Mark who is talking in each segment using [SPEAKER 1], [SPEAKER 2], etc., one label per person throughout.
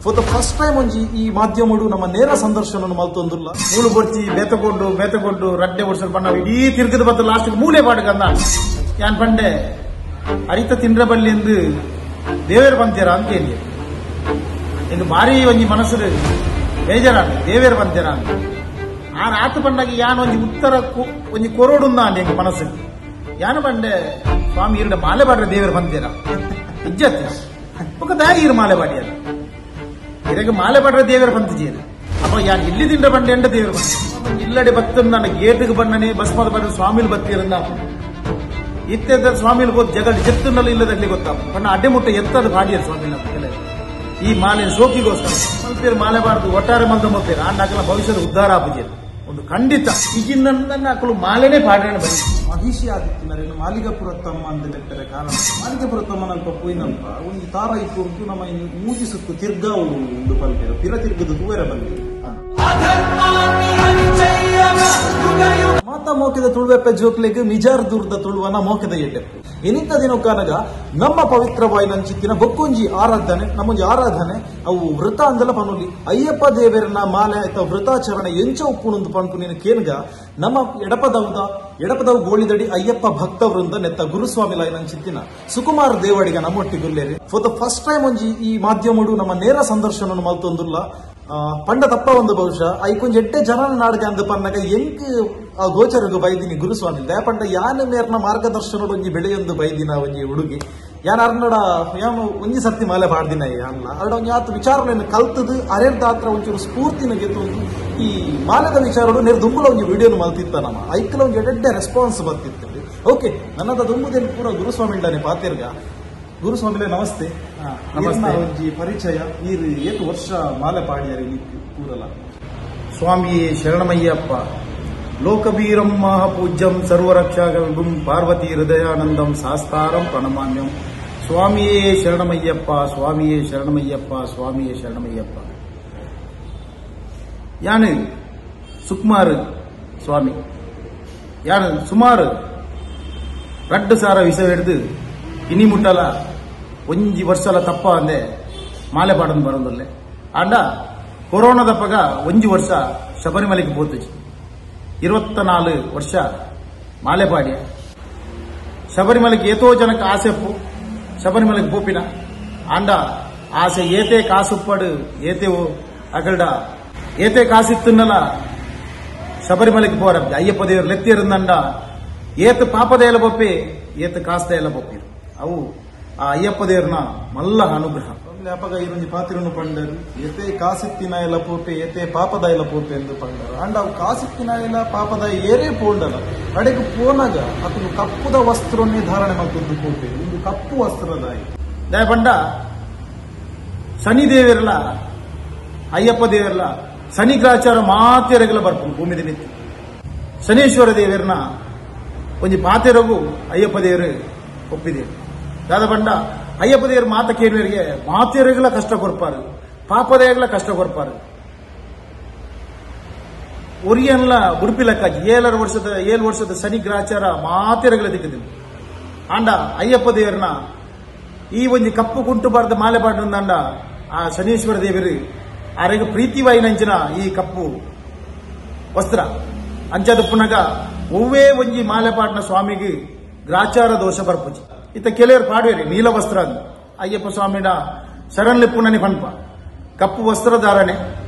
[SPEAKER 1] For the first time ಒಂಜಿ ಈ ಮಾಧ್ಯಮಡು ನಮ್ಮ ನೇರ ಸಂದರ್ಶನ ಮಲ್ತೊಂದುಲ್ಲ ಮೂಲು ಬೊರ್ಚಿ ಬೆತಗೊಂಡು ರಡ್ಡೆ ವರ್ಷ ಬಣ್ಣ ಇಡೀ ತಿರ್ಗದ ಬತ್ತ ಲಾಸ್ಟ್ ಮೂಲೆ ಪಾಡ್ಕಂದ ಯಾನ್ ಪಂಡೆ ಅರಿತ ತಿಂಡ್ರ ಬಲ್ಲಿ ಎಂದು ದೇವೇರು ಪಂಚರ ಅಂತ ಹೇಳಿ ಇಂದು ಭಾರಿ ಒಂಜಿ ಮನಸ್ಸು ಬೇಜಾರ ದೇವೇರು ಪಂಚರ ಅಂತ ಆ ರಾತು ಪಂಡಾಗ ಯಾನ್ ಒಂಜಿ ಉತ್ತರ ಒಂಜಿ ಕೊರೋಡುಂದ ಅಂದ ಮನಸ್ಸು ಯಾನ ಪಂಡೆ ಸ್ವಾಮಿ ಇರುಡ ಮಾಲೆ ಪಾಡ್ರೆ ದೇವೇರು ಪಂಚರ ಇಜ್ಜತ್ ఒక దాగి ఇరు మాలే పాడియారు ఇరగ మాలే పాడ్ರೆ దేవేరు పంత చేయరు అప్పుడు యాన్ ఇల్లు తిండ్ర పండి ఎండ దేవేరు పంట ఇల్లడి భక్తున్న గేటుకు పన్నని బస్మద పడి స్వామిలు భక్తిరుందా ಇತ್ತೆದ ಸ್ವಾಮಿಲು ಗೊತ್ತು ಜಗಳ ಜತ್ತುನಲ್ಲಿ ಇಲ್ಲದಲ್ಲಿ ಗೊತ್ತಾ ಬಣ್ಣ ಅಡ್ಡೆ ಮುಟ್ಟ ಎತ್ತದ ಪಾಡಿಯರು ಸ್ವಾಮಿನ ಈ ಮಾಲೆ ಸೋಕಿಗೋಸ್ಕರ ಮಲ್ಪೇರು ಮಾಲೆ ಬಾರದು ಒಟ್ಟಾರೆ ಮಲ್ದ ಮಲ್ಪೇರು ಆ ನಾಕಲ ಭವಿಷ್ಯದ ಉದ್ಧಾರ ಆಪುಜೇರು ಒಂದು ಖಂಡಿತ ಈಗಿನ ಅಕ್ಕಳು ಮಾಲೆನೇ ಪಾಡ್ರೇಣ ಬನ್ನಿ ಮಹಿಷಿ ಆದಿತ್ಯನರೇನು ಮಾಲಿಗಪುರತ್ತಮ್ಮ ಅಂತ ಲೆಕ್ಕರೆ ಕಾರಣ ಮಾಲಿಗಪುರತ್ತಮ್ಮ ನಲ್ಪ ಪೋಯಿನಲ್ಪ ಒಂದು ತಾರ ಇತ್ತು ಉಂಟು ನಮ್ಮ ಮೂಜಿಸುತ್ತು ತಿರ್ಗ ಒಂದು ಪಲ್ಪೇರು ಪಿರ ತಿರ್ಗದ ದೂರ ಬಂದಿರು ಮಾತಾ ಮೋಕೆದ ತುಳುವೆಪ್ಪ ಜೋಕ್ಲೆಗ್ ನಿಜಾರ್ ದೂರದ ತುಳುವನ ಮೋಕೆದ ಎಡ್ಡೆಪ್ಪು ಎನಿತ ದಿನಕ್ಕಾನಗ ನಮ್ಮ ಪವಿತ್ರವಾಯಿನಂಚಿತ್ತಿನ ಬೊಕ್ಕೊಂಜಿ ಆರಾಧನೆ ನಮ್ಮೊಂಜಿ ಆರಾಧನೆ ಅವು ವೃತ ಅಂದಲ ಪನುಲಿ ಅಯ್ಯಪ್ಪ ದೇವರನ ಮಾಲೆ ಅಥವಾ ವೃತಾಚರಣೆ ಎಂಚ ಉಪ್ಪುಣಂದು ಪನ್ಪು ನೀನು ಕೇನ್ಗ ನಮ್ಮ ಎಡಪದವು ಗೋಳಿದಡಿ ಅಯ್ಯಪ್ಪ ಭಕ್ತ ವೃಂದ ನೆತ್ತ ಗುರುಸ್ವಾಮಿ ಲಾಯಿನಂಚಿತ್ತಿನ ಸುಕುಮಾರ್ ದೇವಡಿಗ ನಮ್ಮೊಟ್ಟಿಗುಲ್ಲೇರಿ ಫಾರ್ ದ ಫಸ್ಟ್ ಟೈಮ್ ಒಂಜಿ ಈ ಮಾಧ್ಯಮಡು ನಮ್ಮ ನೇರ ಸಂದರ್ಶನ ಮಲ್ತೊಂದುಲ್ಲ ಪಂಡ ತಪ್ಪ ಒಂದು ಬಹುಶಃ ಐಕೊಂಜ್ ಎಡ್ಡೆ ಜನನ ನಾಡ್ಗೆ ಅಂದ ಪನ್ನಗ ಎಂಕ್ ಗೋಚರಗು ಬೈದಿನಿ ಗುರುಸ್ವಾಮಿ ಪಂಡ ಯಾನ ಮೇರ್ನ ಮಾರ್ಗದರ್ಶನ ಒಂಜಿ ಬೆಳೆಯೊಂದು ಬೈದಿನ ಒಂಜಿ ಹುಡುಗಿ ಯಾನ್ ಅರ್ನಡ ಯಾನು ಒಂಜಿ ಸರ್ತಿ ಮಾಲೆ ಪಾಡ್ದಿನ ಅಲ್ಲ ಅರ್ಡ ಒಂಜಿ ಆತ ವಿಚಾರಗಳನ್ನು ಕಲ್ತದು ಅರೆರ್ದ ಆತ್ರ ಒಂಚೂರು ಸ್ಫೂರ್ತಿನ ಗೆತ್ತೊಂದು ಈ ಮಾಲೆದ ವಿಚಾರಗಳು ನೇರ ದುಂಬುಲ ಒಂಜಿ ವಿಡಿಯೋನು ಮಲ್ತಿತ್ತ ನಮ್ಮ ಐಕಲ ಒಂಜಿ ಎಡ್ಡೆ ರೆಸ್ಪಾನ್ಸ್ ಬರ್ತಿತ್ತು ಓಕೆ ನನ್ನದ ದುಂಬುದೇನು ಪೂರ ಗುರುಸ್ವಾಮಿ ಇದ್ದಾನೆ ಪಾತಿರ್ಗ ಗುರುಸ್ವಾಮಿಲೆ ನಮಸ್ತೆ ನಮಸ್ತೆ ಒಂಜಿ ಪರಿಚಯ ನೀರು ಏತು ವರ್ಷ ಮಾಲೆ ಪಾಡ್ಯಾರಿ ಪೂರಲ ಸ್ವಾಮಿಯೇ ಶರಣಮಯ್ಯಪ್ಪ ಲೋಕಬೀರಂ ಮಹಾಪೂಜ್ಯಂ ಸರ್ವರಕ್ಷಾಗಂ ಪಾರ್ವತಿ ಹೃದಯಾನಂದಂ ಶಾಸ್ತಾರಂ ಪ್ರಣಮಾನ್ಯಂ ಸ್ವಾಮಿಯೇ ಶರಣಮಯ್ಯಪ್ಪ ಸ್ವಾಮಿಯೇ ಶರಣಮಯ್ಯಪ್ಪ ಸ್ವಾಮಿಯೇ ಶರಣಮಯ್ಯಪ್ಪ ಯಾನು ಸುಕುಮಾರ್ ಸ್ವಾಮಿ ಯಾನು ಸುಮಾರು 2 ಸಾರ ವಿಷಯ ಹಿಡಿದು ಇನಿ ಮುಟ್ಟಲ ಒಂಜಿ ವರ್ಷಲ ತಪ್ಪ ಅಂದೆ ಮಾಲೆ ಪಾಡನ್ ಬರೋದಲ್ಲೇ ಆಂಡ ಕೊರೋನಾದಪ್ಪಗ ಒಂಜಿ ವರ್ಷ ಶಬರಿಮಲೆಗೆ ಪೋತುಜಿ 24 ವರ್ಷ ಮಾಲೆ ಪಾಡಿ ಶಬರಿಮಲೆಗೆ ಏತೋ ಜನಕ್ಕೆ ಆಸೆಪ್ಪು ಶಬರಿಮಲೆಗೆ ಪೋಪಿನ ಆಂಡ ಆಸೆ ಏತೆ ಕಾಸುಪ್ಪಡು ಏತೆವು ಅಗಲ್ಡ ಏತೆ ಕಾಸಿತ್ತುನ್ನಲ ಶಬರಿಮಲೆಗೆ ಪೋರ ಅಯ್ಯಪ್ಪ ದೇವರು ಲೆತ್ತಿರಂದಂಡ ಏತು ಪಾಪದ ಎಲ್ಲ ಬೊಪ್ಪಿ ಏತು ಕಾಸ್ತ ಎಲ್ಲ ಬೊಪ್ಪಿರು ಅವು ಆ ಅಯ್ಯಪ್ಪ ದೇವ್ರನ ಮಲ್ಲ ಅನುಗ್ರಹ ಅಪಗ ಇರೊಂದು ಪಾತಿರನ್ನು ಪಂಡರು ಏತೆ ಕಾಸಿತ್ತಿನ ಎಲ್ಲ ಪೋಪೆ ಏತೆ ಪಾಪದ ಎಲ್ಲ ಪೋಪೆ ಎಂದು ಪಂಡರು ಅಂಡ ಅವು ಕಾಸಿತ್ತಿನ ಎಲ್ಲ ಪಾಪದ ಏರೇ ಪೋಂಡಲ್ಲ ಕಡೆಗೆ ಪೋನಾಗ ಅದನ್ನು ಕಪ್ಪುದ ವಸ್ತ್ರವನ್ನೇ ಧಾರಣೆ ಮಾಡ್ಕೊಂಡು ಪೋಪೆ ಒಂದು ಕಪ್ಪು ವಸ್ತ್ರದಾಯಿ ದಯ ಪಂಡ ಶನಿ ದೇವರಲ್ಲ ಅಯ್ಯಪ್ಪ ದೇವರಲ್ಲ ಶನಿಗ್ರಾಚಾರ ಮಾತೆರೆಗಲ ಬರ್ಪುಂಡು ಭೂಮಿ ನಿತ್ಯ ಶನೇಶ್ವರ ದೇವರನ್ನ ಒಂಜಿ ಪಾತೆರಗು ಅಯ್ಯಪ್ಪ ದೇವರು ಒಪ್ಪಿದೆ ದಾದ ಪಂಡ ಅಯ್ಯಪ್ಪ ದೇವರು ಮಾತ ಕೇಳುವರಿಗೆ ಮಾತೆರೆಗಲ ಕಷ್ಟ ಕೊರ್ಪಾರು ಪಾಪದೇಗಲ ಕಷ್ಟ ಕೊರ್ಪಾರು ಒರಿಯನ್ಲ ಉಡುಪಿ ಲೆಕ್ಕಾಜಿ 7 ವರ್ಷದ ಶನಿಗ್ರಾಚಾರ ಮಾತೆರೆಗಲ ದಿಕ್ಕದಿಲ್ಲ ಆಂಡ ಅಯ್ಯಪ್ಪ ದೇವರನ್ನ ಈ ಒಂಜಿ ಕಪ್ಪು ಕುಂಟುಬಾರ್ದ ಮಾಲೆ ಪಾಡ್ರಂದ ಆ ಶನೀಶ್ವರ ದೇವರು ಆರೆಗೆ ಪ್ರೀತಿವಾಯಿನಂಚಿನ ಈ ಕಪ್ಪು ವಸ್ತ್ರ ಅಂಚದ ಪುನಗ ಒವ್ವೇ ಒಂಜಿ ಮಾಲೆ ಪಾಡ್ನ ಸ್ವಾಮಿಗೆ ಗ್ರಾಚಾರ ದೋಷ ಬರ್ಪುಜಿ ಇತ್ತ ಕೆಲವರು ಪಾಡುವೇರಿ ನೀಲ ವಸ್ತ್ರ ಅಂದ ಅಯ್ಯಪ್ಪ ಸ್ವಾಮಿನ ಶರಣ್ಲಿಪ್ಪುನನಿ ಪನ್ಪ ಕಪ್ಪು ವಸ್ತ್ರಧಾರಣೆ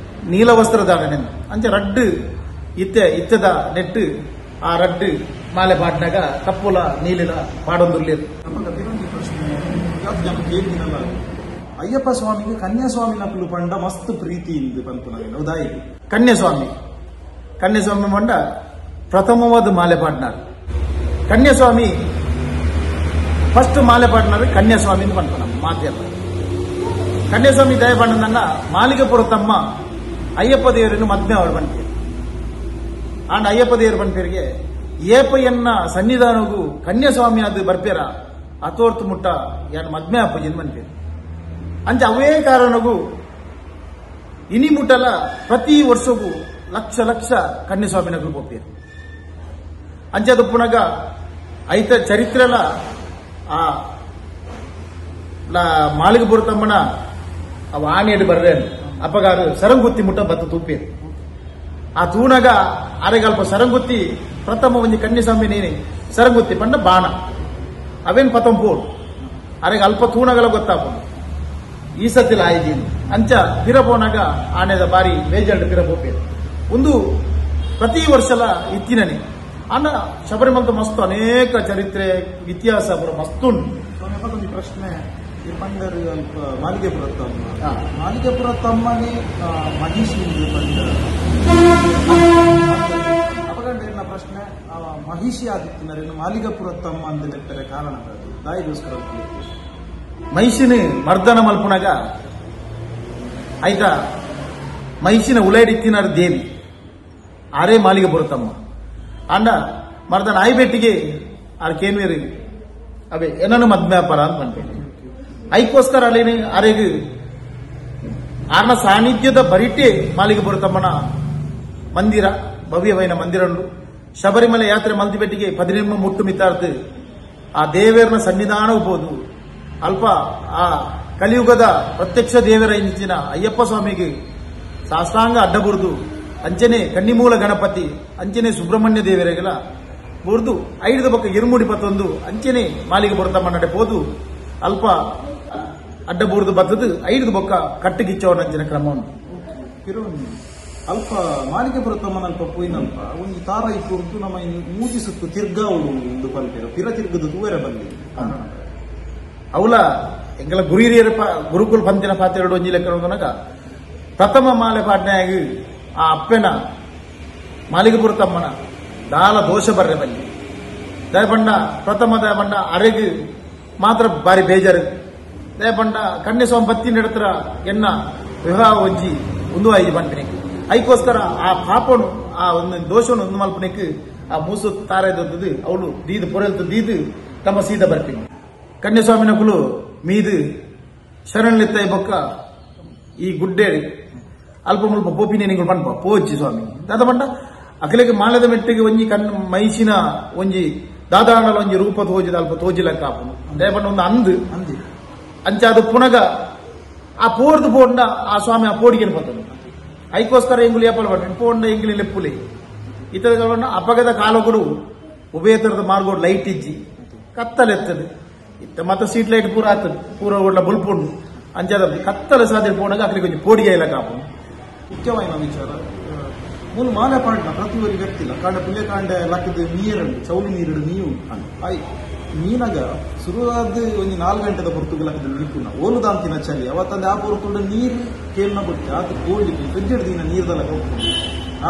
[SPEAKER 1] ನೀಲ ವಸ್ತ್ರಧಾರಣೆ ಅಂಚ ರಡ್ಡು ಇತ್ತದ ನೆಟ್ಟು ಆ ರಡ್ಡು ಮಾಲೆ ಪಾಡ್ನಾಗ ಕಪ್ಪುಲ ನೀಲಿಲ ಪಾಡೊಂದುರ್ಲೇರು ಅಯ್ಯಪ್ಪ ಸ್ವಾಮಿಗೆ ಕನ್ಯಾಸ್ವಾಮಿನ ಪಿಲು ಪಂಡ ಮಸ್ತ್ ಪ್ರೀತಿ ಇಂದು ಪಂಪು ನಾವೇನು ಉದಾಯಿ ಕನ್ಯಾಸ್ವಾಮಿ ಪಂಡ ಪ್ರಥಮವಾದ ಮಾಲೆ ಪಾಡ್ನಾರು ಕನ್ಯಾಸ್ವಾಮಿ ಫಸ್ಟ್ ಮಾಲೆ ಪಾಡ್ನಾರು ಕನ್ಯಾಸ್ವಾಮಿ ಪಂಪ ನಮ್ಮ ಮಾತೆಲ್ಲ ಕನ್ಯಾಸ್ವಾಮಿ ದಯ ಪಂಡ ಮಾಲಿಗಪುರ ತಮ್ಮ ಅಯ್ಯಪ್ಪ ದೇವರನ್ನು ಮದ್ಮೆ ಅವಳು ಪಂಪೇರು ಆಂಡ್ ಅಯ್ಯಪ್ಪ ದೇವರು ಪಂಪೇರಿಗೆ ಏಪಯ್ಯನ್ನ ಸನ್ನಿಧಾನಗೂ ಕನ್ಯಾಸ್ವಾಮಿ ಅದು ಬರ್ಪೇರ ಅಥೋರ್ತು ಮುಟ್ಟ ಯಾನ್ ಮದ್ಮೆ ಅಪ್ಪಜಿನ್ ಪಂಪೇರು ಅಂಚ ಅವೇ ಕಾರಣಗೂ ಇನಿ ಮುಟ್ಟಲ ಪ್ರತಿ ವರ್ಷಗೂ ಲಕ್ಷ ಕನ್ಯಾಸ್ವಾಮಿನ ಗ್ರೂಪ್ ಒಪ್ಪೇರು ಅಂಚದ ಪುನಗ ಐತ ಚರಿತ್ರೆಲ ಆ ಮಾಳಿಗಪುರ ತಮ್ಮನ ಅವ ಆನೆಡು ಬರ್ರೆ ಅಪ್ಪಗಾರು ಸರಂಗುತ್ತಿ ಮುಟ್ಟ ಬತ್ತು ತುಪ್ಪಿ ಆ ತೂಣಗ ಅರೆಗಲ್ಪ ಸರಂಗುತ್ತಿ ಪ್ರಥಮ ಒಂಜಿ ಕನ್ಯಸ್ವಾಮಿ ನೀನೆ ಸರಂಗುತ್ತಿ ಪಂಡ ಬಾಣ ಅವೇನ್ ಪತಂ ಪೋಡು ಅರೆಗ ಅಲ್ಪ ತೂಣಗಳ ಗೊತ್ತಾಪನು ಈ ಸತಿಲ ಆಯ್ದೀನಿ ಅಂಚ ಪಿರಪೋನಾಗ ಆನೆದ ಬಾರಿ ಬೇಜಾರ್ಡ್ ಪಿರಪೋಪೆ ಒಂದು ಪ್ರತಿ ವರ್ಷಲ ಇತ್ತಿನನೆ ಅನ್ನ ಶಬರಿಮಲದ ಮಸ್ತು ಅನೇಕ ಚರಿತ್ರೆ ಇತಿಹಾಸ ಪೂರ ಮಸ್ತು
[SPEAKER 2] ಒಂದು ಪ್ರಶ್ನೆ ಬಂದರು ಅಲ್ಪ ಮಾಲಿಗೆಪುರ ತಮ್ಮ ಮಾಲಿಗೆಪುರ ತಮ್ಮನೇ ಮಹೇಶ್ ಅಪಗಂಡ ಪ್ರಶ್ನೆ ಮಹಿಷಿ ಆದಿತ್ಯನರೇನು ಮಾಲಿಗೆಪುರ ತಮ್ಮ ಅಂತ ಲೆಕ್ಕರೆ ಕಾರಣ ದಾಯಿಗೋಸ್ಕರ
[SPEAKER 1] ಮಹಿಷಿನ ಮರ್ದನ ಮಲ್ಪುನಾಗ ಆಯ್ತಾ ಮಹಿಷಿನ ಉಳೇಡಿತ್ತಿನಾರ ದೇವಿ ಆರೇ ಮಾಲಿಗೆಪುರ ತಮ್ಮ ಅಂಡ ಮರ್ದನ ಆಯ್ಬೆಟ್ಟಿಗೆ ಆರ್ ಕೇನ್ವೇರಿ ಅವೇ ಏನನ್ನು ಮದ್ಮ್ಯಾಪಾರ ಅಂತ ಬಂತೇನೆ ಐಕೋಸ್ಕರ ಅಲ್ಲೇನೆ ಅರೆಗೆ ಆರ್ನ ಸಾನ್ನಿಧ್ಯದ ಬರಿಟೆ ಮಾಲಿಗೆಪುರ ತಮ್ಮನ ಮಂದಿರ ಭವ್ಯವೈನ ಮಂದಿರ ಶಬರಿಮಲೆ ಯಾತ್ರೆ ಮಲ್ತಿಬೆಟ್ಟಿಗೆ 17 ಮುಟ್ಟು ಮಿತ್ತಾರ್ದು ಆ ದೇವೇರನ ಸನ್ನಿಧಾನ ಬೋದು ಅಲ್ಪ ಆ ಕಲಿಯುಗದ ಪ್ರತ್ಯಕ್ಷ ದೇವರ ಇಂಚಿನ ಅಯ್ಯಪ್ಪ ಸ್ವಾಮಿಗೆ ಸಾಷ್ಟಾಂಗ ಅಡ್ಡ ಬುರ್ದು ಅಂಚನೆ ಕನ್ನಿಮೂಲ ಗಣಪತಿ ಅಂಚನೆ ಸುಬ್ರಹ್ಮಣ್ಯ ದೇವರಿಗೆಲ್ಲ ಬುರ್ದು 5 ಬೊಕ್ಕ 221 ಅಂಚನೆ ಮಾಲಿಗೆಪುರ ತಮ್ಮ ನಡೆ ಹೋದು ಅಲ್ಪ ಅಡ್ಡ ಬುರ್ದು ಬತ್ತದು 5 ಬೊಕ್ಕ ಕಟ್ಟಗಿಚ್ಚವನ ಅಂಚಿನ ಕ್ರಮ
[SPEAKER 2] ಉಂಟು ಅಲ್ಪ ಮಾಲಿಗೆಪುರ ತಮ್ಮನ ಅಲ್ಪ ಪೋಯಿನಲ್ಪ ಒಂದು ತಾರ ಇಪ್ಪುರ್ದು ನಮ್ಮ ಮೂಜಿ ಸುತ್ತು ತಿರ್ಗಾವಲು ಒಂದು ಪಲ್ಪೇರು ಪಿರ ತಿರ್ಗದು ತೂವರೆ ಬಂದಿ
[SPEAKER 1] ಅವಲ ಎಂಗಲ ಗುರಿಹಿರಿಯರ ಗುರುಕುಲ ಪಂತಿನ ಪಾತ್ರೆರಡು ಒಂಜಿ ಲೆಕ್ಕ ಪ್ರಥಮ ಮಾಲೆ ಪಾಟ್ನೆಯಾಗಿ ಆ ಅಪ್ಪೆನ ಮಾಲಿಗೆಪುರ ತಮ್ಮನ ದಾಲ ದೋಷ ಬರ್ರೆ ಬಲ್ಲಿ ದಯಪಂಡ ಪ್ರಥಮ ದಯಪಂಡ ಅರೆಗೆ ಮಾತ್ರ ಬಾರಿ ಬೇಜಾರು ದಯಪಂಡ ಕನ್ಯಸ್ವಾಮಿ ಬತ್ತಿನ ಹತ್ರ ಎನ್ನ ವಿವಾಹ ಒಂಜಿ ಒಂದು ಐದು ಬಂಟನೆ ಐಕೋಸ್ಕರ ಆ ಪಾಪನು ಆ ಒಂದು ದೋಷವನ್ನು ಒಂದು ಮಲ್ಪನೆಕ್ ಆ ಮೂಸು ತಾರದದ್ದು ಅವಳು ದೀದು ಪೊರೆಲ್ತು ದೀದು ತಮ್ಮ ಸೀದ ಬರ್ತೀನಿ ಕನ್ಯಸ್ವಾಮಿನ ಕುಲು ಮೀದು ಶರಣಲಿತ್ತ ಬೊಕ್ಕ ಈ ಗುಡ್ಡೆ ಅಲ್ಪ ಮುಲ್ಪ ಪೋಪಿನೇ ನೀವು ಪನ್ಪ ಪೋಜಿ ಸ್ವಾಮಿ ದಾದ ಬಂಡ ಅಕಲೆಗೆ ಮಾಲದ ಮೆಟ್ಟಿಗೆ ಒಂಜಿ ಮೈಸಿನ ಒಂಜಿ ದಾದಾಂಡಲ ಒಂಜಿ ರೂಪ ತೋಜಿದ ಅಲ್ಪ ತೋಜಿಲಕ್ಕ ಆಪನು ದಯಪಂಡ ಒಂದು ಅಂದು ಅಂಚ ಅದು ಪುನಗ ಆ ಪೋರ್ದು ಪೋಂಡ ಆ ಸ್ವಾಮಿ ಆ ಪೋಡಿಗೆ ಬರ್ತದೆ ಐಕೋಸ್ಕರ ಎಂಗುಲಿ ಏಪಲ್ ಬಟ್ಟ ಪೋಂಡ ಎಂಗಿಲಿ ಲೆಪ್ಪುಲಿ ಇತರ ಅಪಗದ ಕಾಲಗಳು ಉಭಯ ತರದ ಮಾರ್ಗೋಡ್ ಲೈಟ್ ಇಜ್ಜಿ ಕತ್ತಲೆತ್ತದು ಇತ್ತ ಮತ್ತೆ ಸೀಟ್ ಲೈಟ್ ಪೂರ ಆಗ್ತದೆ ಪೂರ ಒಳ್ಳೆ ಬಲ್ಪುಂಡು ಅಂಚದ ಕತ್ತಲೆ ಸಾಧ್ಯ ಪೋಣಗ ಅಕಲಿಗೆ ಕೊಂಚ ಪೋಡಿಗೆ ಇಲ್ಲ ಕಾಪು
[SPEAKER 2] ಮುಖ್ಯವಾದ ವಿಚಾರ ಮೂಲ ಮಾಲೆ ಪಾಡ್ನ ಪ್ರತಿವರಿ ವ್ಯಕ್ತಿಲ್ಲ ಕಾಂಡ ಪುಲ್ಯ ಕಾಂಡ ಲಕ್ಕದ ನೀರುಂಡು ಚೌಲಿ ನೀರುಡು ನೀವು ಆಯ್ ಮೀನಾಗ ಶುರುವಾದ ಒಂದು 4 ಗಂಟೆದ ಹೊರತುಗ ಲಕ್ಕದ ನಿಪ್ಪುನ ಓಲುದಾಂತಿನ ಚಳಿ ಅವತ್ತಂದ ಆ ಪೂರ್ವ ನೀರು ಕೇಳ್ನ ಬಿಟ್ಟು ಆತ ಕೋಲ್ಡ್ ಫ್ರಿಜ್ ದಿನ ನೀರ್ದಲ್ಲ ಹೋಗ್ಕೊಂಡು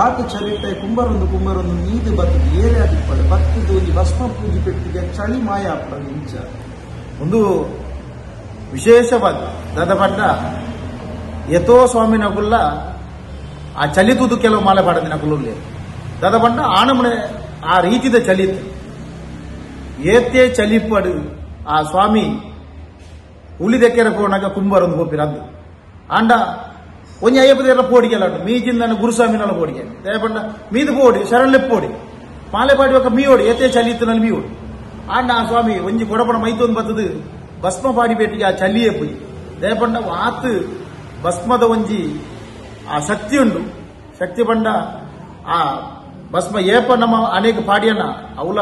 [SPEAKER 2] ಆತ ಚಳಿಟ್ಟೆ ಕುಂಬರೊಂದು ನೀದು ಬರ್ತದೆ ಏರೆ ಆಗಿಪ್ಪಡೆ ಬತ್ತದ ಒಂದು ಭಸ್ಮ ಪೂಜೆ ಪೆಟ್ಟಿಗೆ ಚಳಿ ಮಾಯ ಆಗ್ತದೆ ಇಂಚ
[SPEAKER 1] ಒಂದು ವಿಶೇಷವಾದ ದಾದಪಟ್ಟ ಯಥೋ ಸ್ವಾಮಿನ ಕುಲ್ಲ ಆ ಚಲಿತುದು ಕೆಲವು ಮಾಲೆ ಪಾಡದಿನ ಕುಲ್ಲೇ ದಾದಪಟ್ಟ ಆನಮನೆ ಆ ರೀತಿದ ಚಲಿತು ಏತೇ ಚಲಿಪಡು ಆ ಸ್ವಾಮಿ ಉಳಿದೆಕ್ಕೆರ ಪೋನಾಗ ಕುಂಬರೊಂದು ಹೋಪಿರದ್ದು ಆಂಡ ಒಂಜಿ ಅಯ್ಯಪ್ಪದೇರ ಪೋಡಿಗೆಲ್ಲ ಮೀಜಿಂದ ಗುರುಸ್ವಾಮಿನ ಪೋಡಿಗೆ ದಯಪಂಡ ಮೀದು ಪೋಡಿ ಶರಣ್ಲೆಪ್ಪೋಡಿ ಮಾಲೆ ಪಾಡಿ ಒಕ್ಕ ಮೀಯೋಡಿ ಏತೇ ಚಲಿತನಲ್ಲಿ ಮೀಯೋಡಿ ಆಂಡ ಆ ಸ್ವಾಮಿ ಒಂಜಿ ಕೊಡಪಡ ಮೈತೊಂದು ಬತ್ತದು ಭಸ್ಮ ಪಾಡಿ ಬೇಟಿಗೆ ಆ ಚಲ್ಲಿಯೇ ಪುಯಿ ದಯಪಂಡ ಆತು ಭಸ್ಮದ ಒಂಜಿ ಆ ಶಕ್ತಿ ಉಂಡು ಶಕ್ತಿ ಪಂಡ ಆ ಭಸ್ಮ ಏಪ ನಮ್ಮ ಅನೇಕ ಪಾಡಿಯನ್ನ ಅವಲ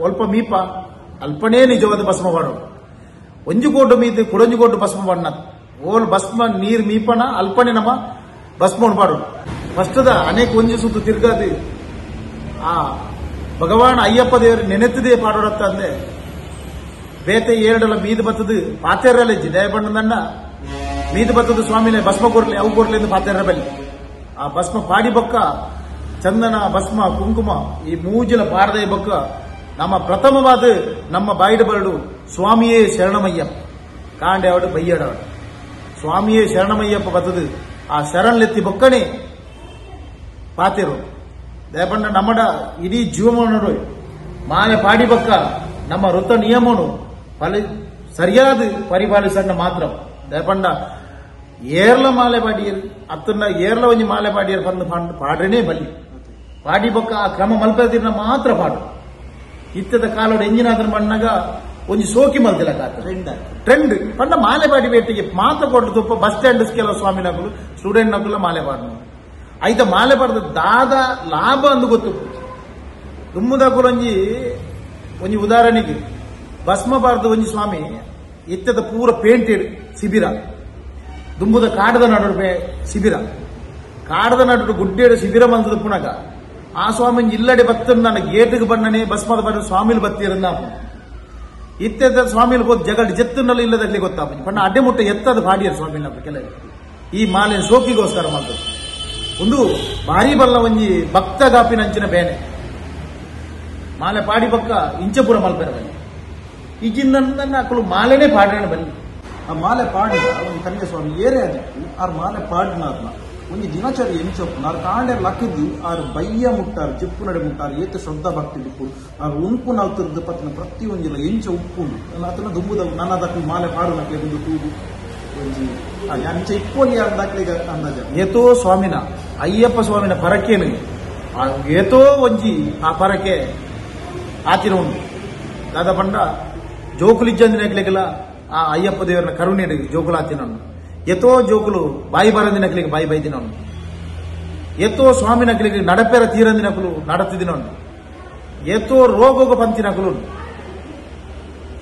[SPEAKER 1] ಒಲ್ಪ ಮೀಪ ಅಲ್ಪನೇ ನಿಜವಾದ ಭಸ್ಮ ಪಾಡು ಒಂಜು ಕೋಟು ಮೀದು ಕುಡೊಂಜು ಕೋಟು ಭಸ್ಮ ಬಣ್ಣ ಓಲ್ ಭಸ್ಮ ನೀರ್ ಮೀಪನ ಅಲ್ಪನೆ ನಮ್ಮ ಭಸ್ಮ ಪಾಡು ಫಸ್ಟದ ಅನೇಕ ಒಂಜಿ ಸುತ್ತು ತಿರ್ಗಾದು ಆ ಭಗವಾನ್ ಅಯ್ಯಪ್ಪ ದೇವರು ನೆನೆತ್ತದೇ ಪಾಡೋಡತ್ತ ಅಂದೆ ಬೇತೆ ಏರಡಲ ಮೀದು ಬತ್ತದು ಪಾತೆರಲೆಜ್ಜಿ ದಯಬಣ್ಣದನ್ನ ಮೀದು ಬತ್ತದು ಸ್ವಾಮಿನೇ ಭಸ್ಮ ಕೊಡ್ಲಿ ಅವು ಕೊಡ್ಲಿ ಎಂದು ಪಾತೆರ ಬಲ್ಲಿ ಆ ಭಸ್ಮ ಪಾಡಿ ಬೊಕ್ಕ ಚಂದನ ಭಸ್ಮ ಕುಂಕುಮ ಈ ಮೂಜಿಲ ಪಾಡದೆ ಬೊಕ್ಕ ನಮ್ಮ ಪ್ರಥಮವಾದ ನಮ್ಮ ಬಾಯಿಡ ಬರಡು ಸ್ವಾಮಿಯೇ ಶರಣಮಯ್ಯಪ್ಪ ಕಾಂಡೆ ಅವಡು ಬಯ್ಯಡವಡು ಸ್ವಾಮಿಯೇ ಶರಣಮಯ್ಯಪ್ಪ ಬತ್ತದು ಆ ಶರಣಲೆತ್ತಿ ಬೊಕ್ಕನೆ ಪಾತೆರು ದಯಪಂಡ ನಮ್ಮಡ ಇಡೀ ಜೀವಮಾನರು ಮಾಲೆ ಪಾಡಿ ಬೊಕ್ಕ ನಮ್ಮ ವೃತ್ತ ನಿಯಮನು ಸರಿಯಾದ ಪರಿಪಾಲಿಸಣ್ಣ ಮಾತ್ರ ದಯಪಂಡ ಏರ್ಲ ಮಾಲೆ ಪಾಡಿಯರ್ ಅತ್ತನ್ನ ಏರ್ಲ ಒಂಜಿ ಮಾಲೆ ಪಾಡಿಯರ್ ಬಂದು ಪಾಡ್ರೇನೆ ಬಲ್ಲಿ ಪಾಡಿ ಬೊಕ್ಕ ಆ ಕ್ರಮ ಮಲ್ಪದಿನ ಮಾತ್ರ ಪಾಡು ಇತ್ತದ ಕಾಲೋಡು ಎಂಜಿನಾದ್ರ ಮಣ್ಣಾಗ ಒಂಜಿ ಸೋಕಿ ಮಲ್ತಿಲ ಟ್ರೆಂಡ್ ಪಂಡ ಮಾಲೆಪಾಡಿ ಬೇಟಿಗೆ ಮಾತ ಕೊಟ್ಟು ತುಪ್ಪ ಬಸ್ ಸ್ಟ್ಯಾಂಡ್ ಕೆಲವು ಸ್ವಾಮಿ ನಕಲು ಸ್ಟೂಡೆಂಟ್ ನಕುಲ ಮಾಲೆಪಾಡು ಐತ ಮಾಲೆಪಾಡ್ದ ದಾದ ಲಾಭ ಅಂದು ಗೊತ್ತು ದುಮ್ಮುದಕುಲು ಒಂಜಿ ಉದಾಹರಣೆಗೆ ಭಸ್ಮ ಬಾರ್ದು ಒಂಜಿ ಸ್ವಾಮಿ ಎತ್ತದ ಪೂರ ಪೇಂಟೆಡ್ ಶಿಬಿರ ದುಂಬುದ ಕಾಡದ ನಡು ಶಿಬಿರ ಕಾಡದ ನಡು ಗುಡ್ಡೇಡು ಶಿಬಿರ ಮಂತದ ಪುನಗ ಆ ಸ್ವಾಮಿ ಇಲ್ಲಡೆ ಬತ್ತ ನನ್ನ ಗೇಟ್ಗೆ ಬಣ್ಣನೆ ಭಸ್ಮದ ಬಣ್ಣ ಸ್ವಾಮಿಲು ಬತ್ತಿರನ್ನ ಇತ್ತೆದ ಸ್ವಾಮಿಲು ಹೋದ್ ಜಗಡ್ ಜೆತ್ತನಲ್ಲಿ ಇಲ್ಲದಲ್ಲಿ ಗೊತ್ತಾಪಂಜಿ ಪಣ್ಣ ಅಡ್ಡೆ ಮುಟ್ಟ ಎತ್ತದ ಬಾಡಿಯರು ಸ್ವಾಮಿನ ಕೆಲವು ಈ ಮಾಲೆ ಸೋಕಿಗೋಸ್ಕರ ಮಾಡ್ತದೆ ಒಂದು ಭಾರಿ ಬಲ್ಲ ಒಂಜಿ ಭಕ್ತ ಗಾಪಿನಂಚಿನ ಬೇನೆ ಮಾಲೆ ಪಾಡಿ ಪಕ್ಕ ಇಂಚಪುರ ಮಲ್ಪೆರ ಬನ್ನಿ ಈಗಿನ ಅಕ್ಕಳು ಮಾಲೆನೇ ಪಾಡ್ರೇಣ ಬನ್ನಿ
[SPEAKER 2] ಆ ಮಾಲೆ ಪಾಡಿದ ಒಂದು ಕನ್ಯಾ ಸ್ವಾಮಿ ಏರೇ ಆದಿತ್ತು ಆರು ಮಾಲೆ ಪಾಡಿನಾದ್ನ ಒಂದು ದಿನಚರಿ ಎಂಚಪ್ಪು ನಾರು ಕಾಂಡೆ ಲಕ್ಕದು ಆರು ಬಯ್ಯ ಮುಟ್ಟಾರು ಜಿಪ್ಪು ನಡೆ ಮುಟ್ಟಾರು ಏತ ಶ್ರದ್ಧಾ ಭಕ್ತಿ ಬಿಟ್ಟು ಆರು ಉಂಪು ನಾವು ತಿರ್ದು ಪತ್ತಿನ ಪ್ರತಿ ಒಂದಿಲ್ಲ ಎಂಚ ಉಪ್ಪುಂಡು ಆತನ ದುಂಬುದ ನನ್ನದಕ್ಕೂ ಮಾಲೆ ಪಾಡು ನಕ್ಲೆ ಒಂದು ತೂಗು ಎಂಚ ಇಪ್ಪೋಲಿ ಅಂದಾಕ್ಲಿಗ ಅಂದಾಜ
[SPEAKER 1] ಏತೋ ಸ್ವಾಮಿನ ಅಯ್ಯಪ್ಪ ಸ್ವಾಮಿನ ಪರಕೇನು ಏತೋ ಒಂಜಿ ಆ ಪರಕೆ ಆತಿನ ಉಂಟು ದಾದ ಪಂಡ ಜೋಕುಲಿಜ್ಜಂದಿನ ನಕ್ಲಿಗೆಲ್ಲ ಆ ಅಯ್ಯಪ್ಪ ದೇವರನ್ನ ಕರುಣೆ ಜೋಕುಲು ಆತಿನ ಎತ್ತೋ ಜೋಕುಲು ಬಾಯಿ ಬರಂದಿನ ನಕಲಿಗೆ ಬಾಯಿ ಬೈದಿನ ಎತ್ತೋ ಸ್ವಾಮಿ ನಕಲಿಗೆ ನಡಪೆರ ತೀರಂದಿನಕಲು ನಡತಿದಿನ ಎತ್ತೋ ರೋಗೋಗ ಪಂತಿನಕಲು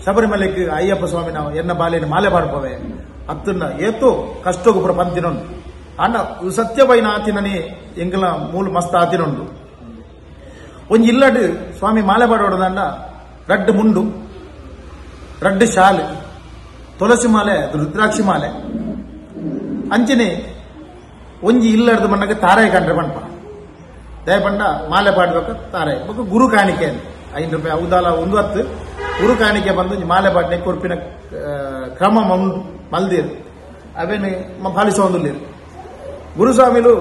[SPEAKER 1] ಶಬರಿಮಲೆಗೆ ಅಯ್ಯಪ್ಪ ಸ್ವಾಮಿನ ಎನ್ನ ಬಾಲಿನ ಮಾಲೆ ಪಾಡ್ಪವೆ ಅತ್ತನ್ನ ಏತೋ ಕಷ್ಟೋಗ ಪಂತಿನ ಅಣ್ಣ ಸತ್ಯಬೈನ ಆತಿನನೇ ಎಂಗಲ ಮೂಲ ಮಸ್ತ್ ಆತಿನುಂಡು ಒಂಜಿ ಇಲ್ಲಡ್ ಸ್ವಾಮಿ ಮಾಲೆ ಪಾಡೋಡದಂಡ ರಡ್ಡು ಮುಂಡು ರಡ್ಡು ಶಾಲೆ ತುಳಸಿ ಮಾಲೆ ರುದ್ರಾಕ್ಷಿ ಮಾಲೆ ಅಂಚನೆ ಒಂಜಿ ಇಲ್ಲಡ್ದು ಬಣ್ಣಕ್ಕೆ ತಾರಾಯಿ ಕಂಡ್ರೆ ಬಣ್ಪ ದಯಪಂಡ ಮಾಲೆ ಪಾಡ್ಬೇಕು ತಾರಾಯಿ ಬೊಕ್ಕ ಗುರು ಕಾಣಿಕೆ ₹5 ಉದಾಲ 110 ಗುರು ಕಾಣಿಕೆ ಬಂದು ಮಾಲೆ ಪಾಡ್ನೆ ಕೊರ್ಪಿನ ಕ್ರಮ ಮಲ್ದಿರು ಅವೇನು ಫಲಿಸ ಒಂದುಲ್ಲೇರು ಗುರುಸ್ವಾಮಿಲು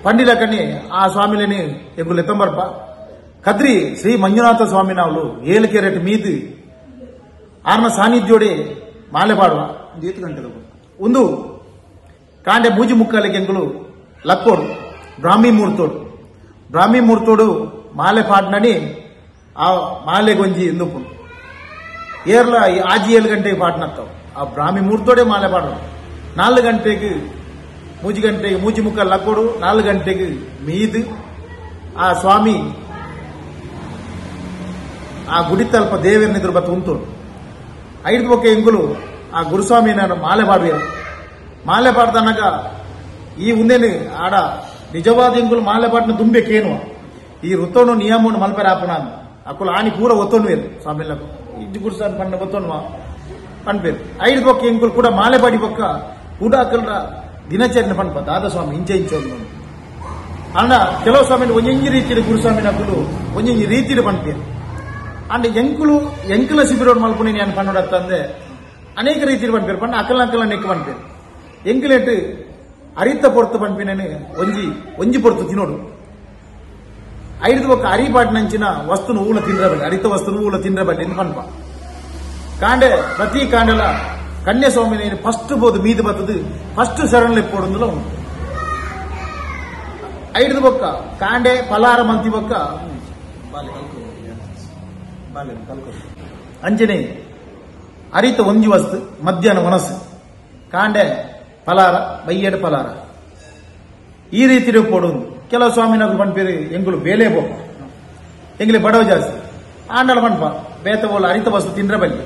[SPEAKER 1] ಪಂಡಿಲ ಕಣ್ಣಿ ಆ ಸ್ವಾಮಿಲೇನಿ ಎಂಗುಲು ಎತ್ತಂಬರ್ಪ ಕದ್ರಿ ಶ್ರೀ ಮಂಜುನಾಥ ಸ್ವಾಮಿ ನಾವ್ಲು 7 ಕೆರೆಟ್ ಮೀದು ಆರ್ನ ಸಾನ್ನಿಧ್ಯೋಡೆ ಮಾಲೆ ಪಾಡುವ
[SPEAKER 2] ಏತು ಗಂಟೆ
[SPEAKER 1] ಒಂದು ಕಾಂಡೆ ಮೂಜಿ ಮುಕ್ಕಾಲಿಗೆ ಎಂಗುಲು ಲಕ್ಕೋಡು ಬ್ರಾಹ್ಮಿ ಮೂರ್ತೋಡು ಮಾಲೆ ಪಾಡ್ನನಿ ಆ ಮಾಲೆಗೊಂಜಿ ಎಂದುಪು ಏರ್ಲ ಆಜಿ 7 ಗಂಟೆಗೆ ಪಾಡ್ನತ್ತವು ಆ ಬ್ರಾಹ್ಮಿ ಮೂರ್ತೋಡೆ ಮಾಲೆ ಪಾಡೋದು 4 ಗಂಟೆಗೆ ಮೂಜಿ ಮುಕ್ಕಾಲು ಲಕ್ಕೋಡು 4 ಗಂಟೆಗೆ ಮೀದು ಆ ಸ್ವಾಮಿ ಆ ಗುಡಿತಲ್ಪ ದೇವರನ್ನೆದುರು ಬತ್ತು ಉಂಟೋಡು 5 ಬೊಕ್ಕೆ ಎಂಗುಲು ಆ ಗುರುಸ್ವಾಮಿ ನಾನು ಮಾಲೆ ಪಾಡುವೆ ಮಾಲೆ ಪಾಡ್ದನಾಗ ಈ ಉಂದೇನು ಆಡ ನಿಜವಾದ ಎಂಗುಲು ಮಾಲೆ ಪಾಡ್ನ ದುಂಬೇಕೇನು ಈ ಋತೋನು ನಿಯಮವನ್ನು ಮಲ್ಪೆರ ಆಪಣ ಅಕ್ಕುಲು ಆನಿ ಪೂರ ಒತ್ತೊಂಡು ಸ್ವಾಮಿ ಇಜ್ಜು ಗುರುಸ್ವಾಮಿ ಪಣ್ಣ ಒತ್ತೊಂಡುವ ಪಣ್ಪೇರು 5 ಬೊಕ್ಕೆ ಎಂಗುಲು ಕೂಡ ಮಾಲೆ ಪಾಡಿ ಬೊಕ್ಕ ಕೂಡ ಅಕ್ಕಲ್ರ ದಿನಚರಿನ ಪಣ್ಪ ದಾದ ಸ್ವಾಮಿ ಇಂಚೆ ಅಣ್ಣ ಕೆಲವು ಸ್ವಾಮಿ ಒಂಜಿ ರೀತಿಯ ಗುರುಸ್ವಾಮಿನ ಅಕ್ಕಲು ಒಂಜಿ ರೀತಿಯ ಪಣ್ಪೇರು ಅಂಡ್ ಎಂಕುಲ ಶಿಬಿರೋಡ್ ಮಲ್ಪುನಿ ನಾನು ಪಣ್ಣೋಡತ್ತಂದೆ ಅನೇಕ ರೀತಿಯ ಪಣ್ಪೇರು ಪಣ್ಣ ಅಕ್ಕಲ ನೆಕ್ ಪಣ್ಪೇರು ಎಂಕುಲೆಟ್ ಅರಿತ ಪೊರ್ತು ಪಣ್ಪಿನೇನು ಒಂಜಿ ಪೊರ್ತು ತಿನ್ನೋಡು 5 ಬೊಕ್ಕ ಅರಿಪಾಟಿನಂಚಿನ ವಸ್ತುನು ಊಲ ತಿಂದ್ರಬಡ್ಡಿ ಅರಿತ ವಸ್ತುನು ಊಲ ತಿಂದ್ರಬಡ್ಡಿ ಎಂದು ಪಣ್ಪ ಕಾಂಡೆ ಪ್ರತಿ ಕಾಂಡೆಲ ಕನ್ಯಾಸ್ವಾಮಿನ ಫಸ್ಟ್ ಬೋದು ಮೀದು ಬತ್ತದು ಫಸ್ಟ್ ಶರಣ್ ಎಪ್ಪೋಡುಂದುಲ ಉಂಟು 5 ಬೊಕ್ಕ ಕಾಂಡೆ ಪಲಾರ ಮಂತಿ ಬೊಕ್ಕ ಅಂಜನೆ ಅರಿತ ಒಂಜಿ ವಸ್ತು ಮಧ್ಯಾಹ್ನ ಮನಸ್ಸು ಕಾಂಡೆ ಪಲಾರ ಬೈಯೇಡು ಪಲಾರ ಈ ರೀತಿ ಕೊಡುವುದು ಕೆಲವು ಸ್ವಾಮಿನಗಳು ಪಂಪೇರು ಎಂಗುಲು ಬೇಲೆ ಬೋಪ ಎಂಗ್ಲಿ ಬಡವ ಜಾಸ್ತಿ ಆಂಡಲ ಪಂಪ ಬೇತ ಬೋಲ ಅರಿತ ವಸ್ತು ತಿಂದ್ರೆ ಬಲ್ಲಿ